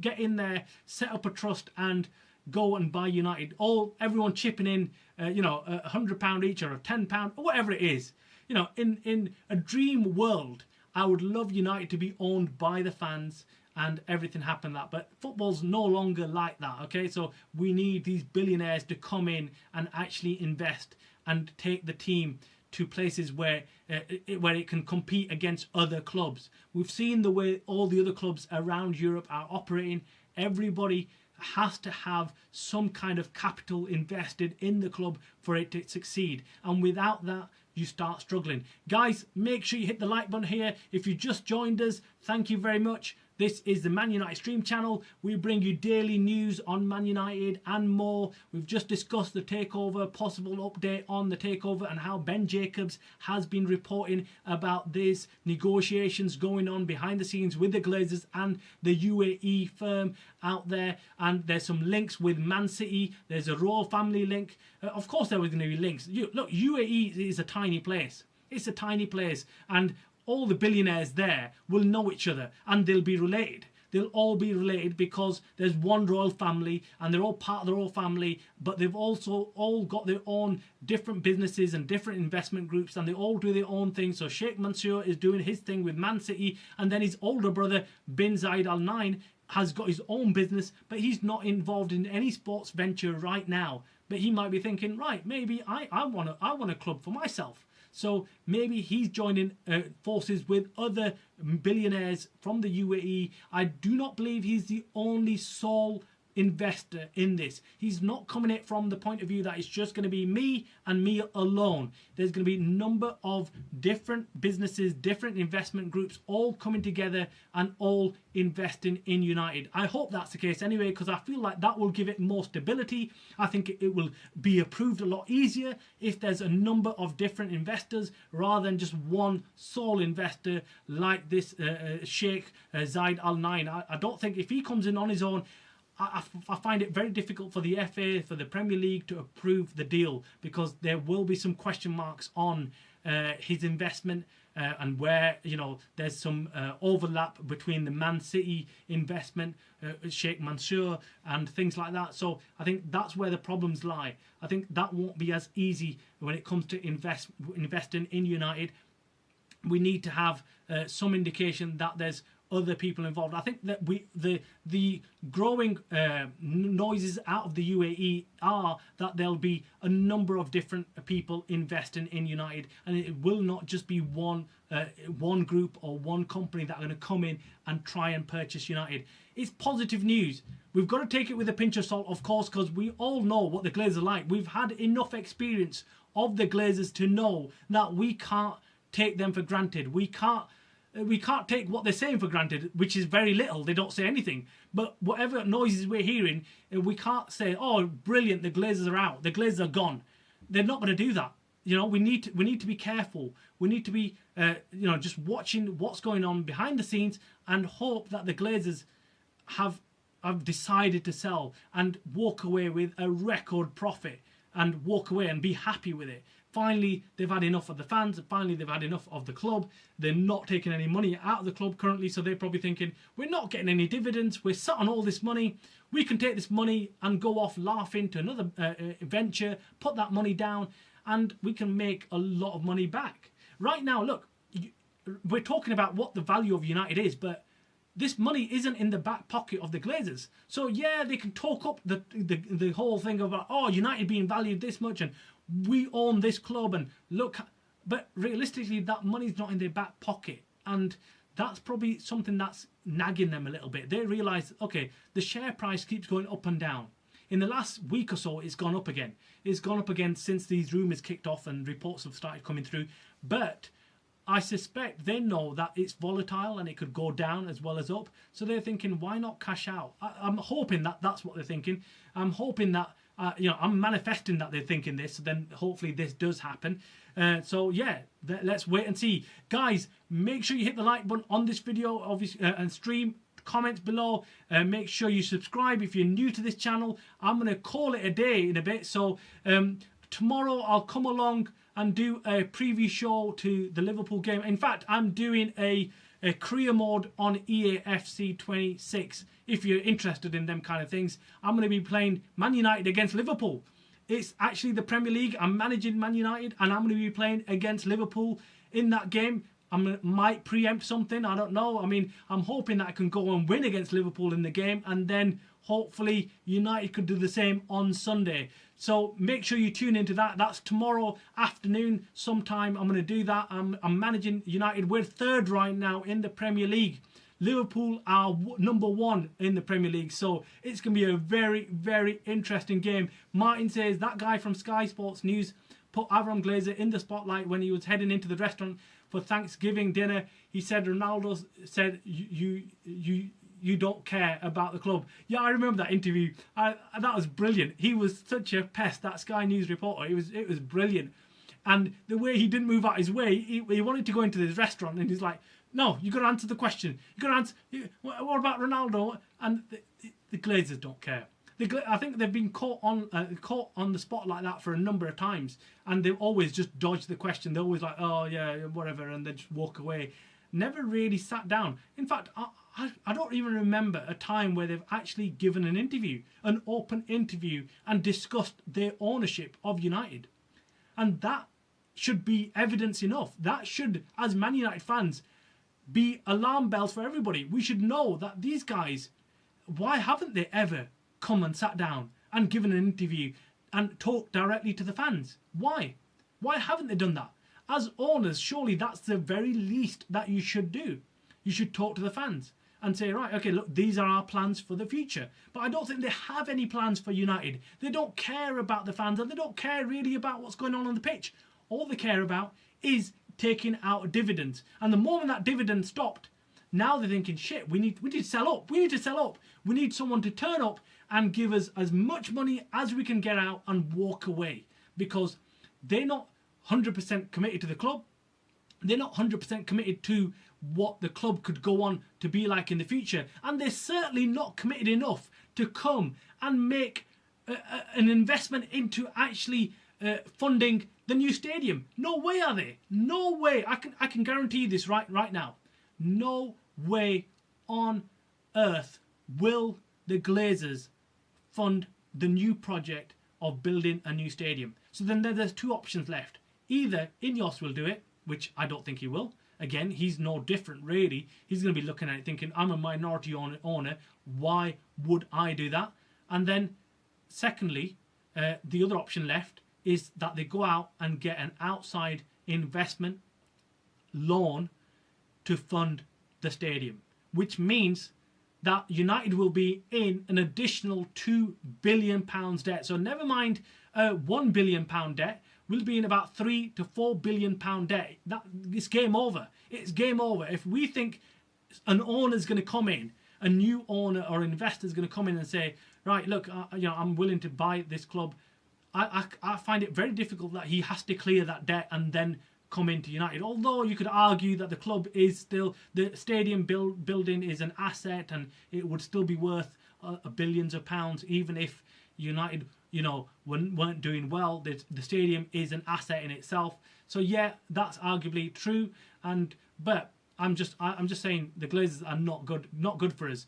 get in there, set up a trust, and go and buy United. Everyone chipping in, you know, £100 each or £10 or whatever it is. You know, in a dream world, I would love United to be owned by the fans and everything happen that. But football's no longer like that. Okay, so we need these billionaires to come in and actually invest and take the team to places where it can compete against other clubs. We've seen the way all the other clubs around Europe are operating. Everybody has to have some kind of capital invested in the club for it to succeed, and without that, you start struggling. Guys, make sure you hit the like button here. If you just joined us, thank you very much. This is the Man United Stream channel. We bring you daily news on Man United and more. We've just discussed the takeover, possible update on the takeover, and how Ben Jacobs has been reporting about these negotiations going on behind the scenes with the Glazers and the UAE firm out there. And there's some links with Man City. There's a royal family link. Of course there was going to be links. Look, UAE is a tiny place. It's a tiny place, and all the billionaires there will know each other, and they'll be related. They'll all be related because there's one royal family, and they're all part of the royal family, but they've also all got their own different businesses and different investment groups, and they all do their own thing. So Sheikh Mansour is doing his thing with Man City, and then his older brother bin Zayed Al Nahyan has got his own business, but he's not involved in any sports venture right now. But he might be thinking, right, maybe I want a club for myself. So maybe he's joining forces with other billionaires from the UAE. I do not believe he's the only sole investor in this. He's not coming at it from the point of view that it's just going to be me and me alone. There's going to be a number of different businesses, different investment groups, all coming together and all investing in United. I hope that's the case anyway, because I feel like that will give it more stability. I think it will be approved a lot easier if there's a number of different investors rather than just one sole investor like this Sheikh Zayed Al Nahyan. I don't think if he comes in on his own, I find it very difficult for the FA, for the Premier League to approve the deal, because there will be some question marks on his investment and where, you know, there's some overlap between the Man City investment, Sheikh Mansour, and things like that. So I think that's where the problems lie. I think that won't be as easy when it comes to investing in United. We need to have some indication that there's other people involved. I think that the growing noises out of the UAE are that there'll be a number of different people investing in United, and it will not just be one group or one company that are going to come in and try and purchase United. It's positive news. We've got to take it with a pinch of salt, of course, because we all know what the Glazers are like. We've had enough experience of the Glazers to know that we can't take them for granted. We can't take what they're saying for granted, which is very little. They don't say anything. But whatever noises we're hearing, we can't say, oh, brilliant, the Glazers are out, the Glazers are gone. They're not going to do that. You know, we need to be careful. We need to be, you know, just watching what's going on behind the scenes and hope that the Glazers have decided to sell and walk away with a record profit and walk away and be happy with it. Finally, they've had enough of the fans. Finally, they've had enough of the club. They're not taking any money out of the club currently, so they're probably thinking, we're not getting any dividends. We're sat on all this money. We can take this money and go off laughing to another venture, put that money down, and we can make a lot of money back. Right now, look, we're talking about what the value of United is, but this money isn't in the back pocket of the Glazers. So yeah, they can talk up the whole thing about, oh, United being valued this much and we own this club and look, but realistically that money's not in their back pocket, and that's probably something that's nagging them a little bit. They realise, okay, the share price keeps going up and down. In the last week or so, it's gone up again. It's gone up again since these rumours kicked off and reports have started coming through. But I suspect they know that it's volatile and it could go down as well as up. So they're thinking, why not cash out? I'm hoping that that's what they're thinking. I'm hoping that, I'm manifesting that they're thinking this. So then hopefully this does happen. So yeah, let's wait and see. Guys, make sure you hit the like button on this video, obviously, and stream. Comments below. Make sure you subscribe if you're new to this channel. I'm going to call it a day in a bit. So tomorrow I'll come along and do a preview show to the Liverpool game. In fact, I'm doing a career mode on EAFC 26. If you're interested in them kind of things, I'm going to be playing Man United against Liverpool. It's actually the Premier League. I'm managing Man United and I'm going to be playing against Liverpool in that game. I might preempt something, I don't know. I mean, I'm hoping that I can go and win against Liverpool in the game, and then hopefully United could do the same on Sunday. So make sure you tune into that. That's tomorrow afternoon sometime. I'm going to do that. I'm managing United. We're third right now in the Premier League. Liverpool are number 1 in the Premier League. So it's going to be a very, very interesting game. Martin says that guy from Sky Sports News put Avram Glazer in the spotlight when he was heading into the restaurant for Thanksgiving dinner. He said Ronaldo said you don't care about the club. Yeah, I remember that interview. That was brilliant. He was such a pest, that Sky News reporter. It was brilliant. And the way he didn't move out his way, he wanted to go into this restaurant and he's like, no, you got to answer the question. You got to answer. What about Ronaldo? And the Glazers don't care. I think they've been caught on the spot like that for a number of times, and they always just dodge the question. They're always like, "Oh yeah, whatever," and they just walk away. Never really sat down. In fact, I don't even remember a time where they've actually given an interview, an open interview, and discussed their ownership of United. And that should be evidence enough. That should, as Man United fans, be alarm bells for everybody. We should know that these guys, why haven't they ever come and sat down and given an interview and talked directly to the fans? Why haven't they done that? As owners, surely that's the very least that you should do. You should talk to the fans and say, right, okay, look, these are our plans for the future. But I don't think they have any plans for United. They don't care about the fans, and they don't care really about what's going on the pitch. All they care about is taking out dividends. And the moment that dividend stopped, now they're thinking, shit, we need to sell up. We need to sell up. We need someone to turn up and give us as much money as we can get out and walk away, because they're not 100% committed to the club. They're not 100% committed to what the club could go on to be like in the future. And they're certainly not committed enough to come and make an investment into actually funding the new stadium. No way are they. No way. I can guarantee this right now. No way on earth will the Glazers fund the new project of building a new stadium. So then there's two options left. Either Ineos will do it, which I don't think he will. Again, he's no different really. He's going to be looking at it thinking, I'm a minority owner. Why would I do that? And then secondly, the other option left is that they go out and get an outside investment loan to fund the stadium, which means that United will be in an additional £2 billion debt. So never mind £1 billion debt, we'll be in about £3 to £4 billion debt. It's game over. It's game over. If we think an owner's going to come in, a new owner or investor is going to come in and say, right, look, I'm willing to buy this club, I find it very difficult that he has to clear that debt and then come into United. Although you could argue that the club is still, the stadium building is an asset and it would still be worth billions of pounds even if United, weren't doing well. The stadium is an asset in itself. So yeah, that's arguably true. But I'm just saying the Glazers are not good for us.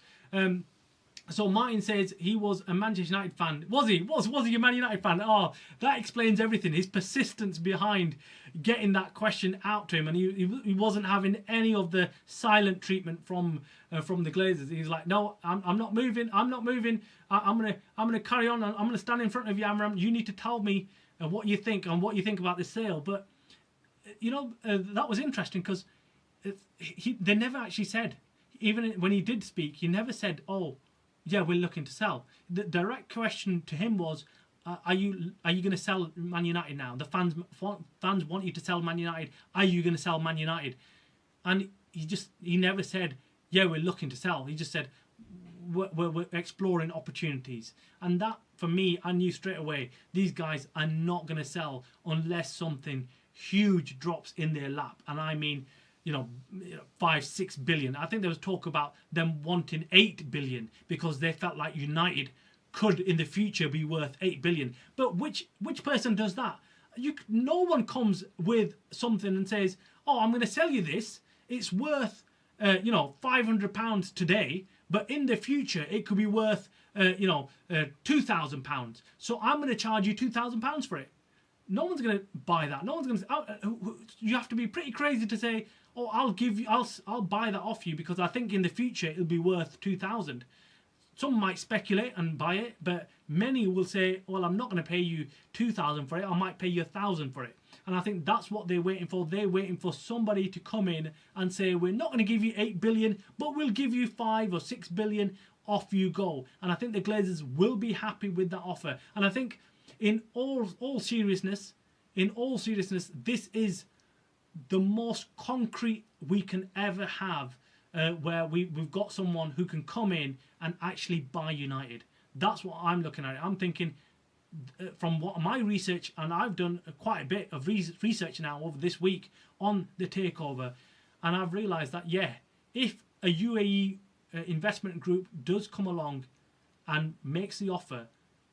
So Martin says he was a Manchester United fan. Was he? Was he a Man United fan? Oh, that explains everything. His persistence behind getting that question out to him, and he wasn't having any of the silent treatment from the Glazers. He's like, no, I'm not moving. I'm not moving. I'm gonna carry on. I'm gonna stand in front of you, Amram. You need to tell me what you think and what you think about this sale. But that was interesting because they never actually said. Even when he did speak, he never said, oh, yeah, we're looking to sell. The direct question to him was, are you going to sell Man United now? The fans want you to sell Man United. Are you going to sell Man United? And he never said, yeah, we're looking to sell. He just said, we're exploring opportunities. And that, for me, I knew straight away, these guys are not going to sell unless something huge drops in their lap. And I mean, 5-6 billion. I think there was talk about them wanting 8 billion because they felt like United could in the future be worth 8 billion. But which person does that? No one comes with something and says, oh, I'm going to sell you this. It's worth £500 today, but in the future it could be worth £2,000. So I'm going to charge you £2,000 for it. No one's going to buy that. No one's going to. You have to be pretty crazy to say, oh, I'll buy that off you because I think in the future it'll be worth 2,000. Some might speculate and buy it, but many will say, well, I'm not going to pay you 2,000 for it. I might pay you 1,000 for it. And I think that's what they're waiting for. They're waiting for somebody to come in and say, we're not going to give you 8 billion, but we'll give you 5 or 6 billion. Off you go. And I think the Glazers will be happy with that offer. And I think in all seriousness, this is the most concrete we can ever have, where we've got someone who can come in and actually buy United. That's what I'm looking at. I'm thinking, from what my research, and I've done quite a bit of research now over this week on the takeover, and I've realised that, yeah, if a UAE investment group does come along and makes the offer,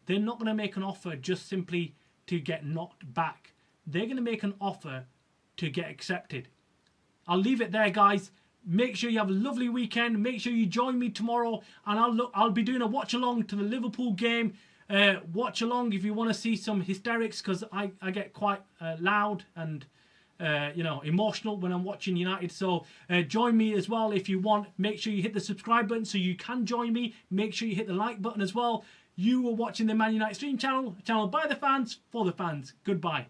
they're not going to make an offer just simply to get knocked back. They're going to make an offer to get accepted. I'll leave it there, guys. Make sure you have a lovely weekend. Make sure you join me tomorrow, and I'll be doing a watch along to the Liverpool game. Watch along if you want to see some hysterics, because I get quite loud and emotional when I'm watching United. So join me as well if you want. Make sure you hit the subscribe button so you can join me. Make sure you hit the like button as well. You are watching the Man United Stream channel by the fans, for the fans. Goodbye.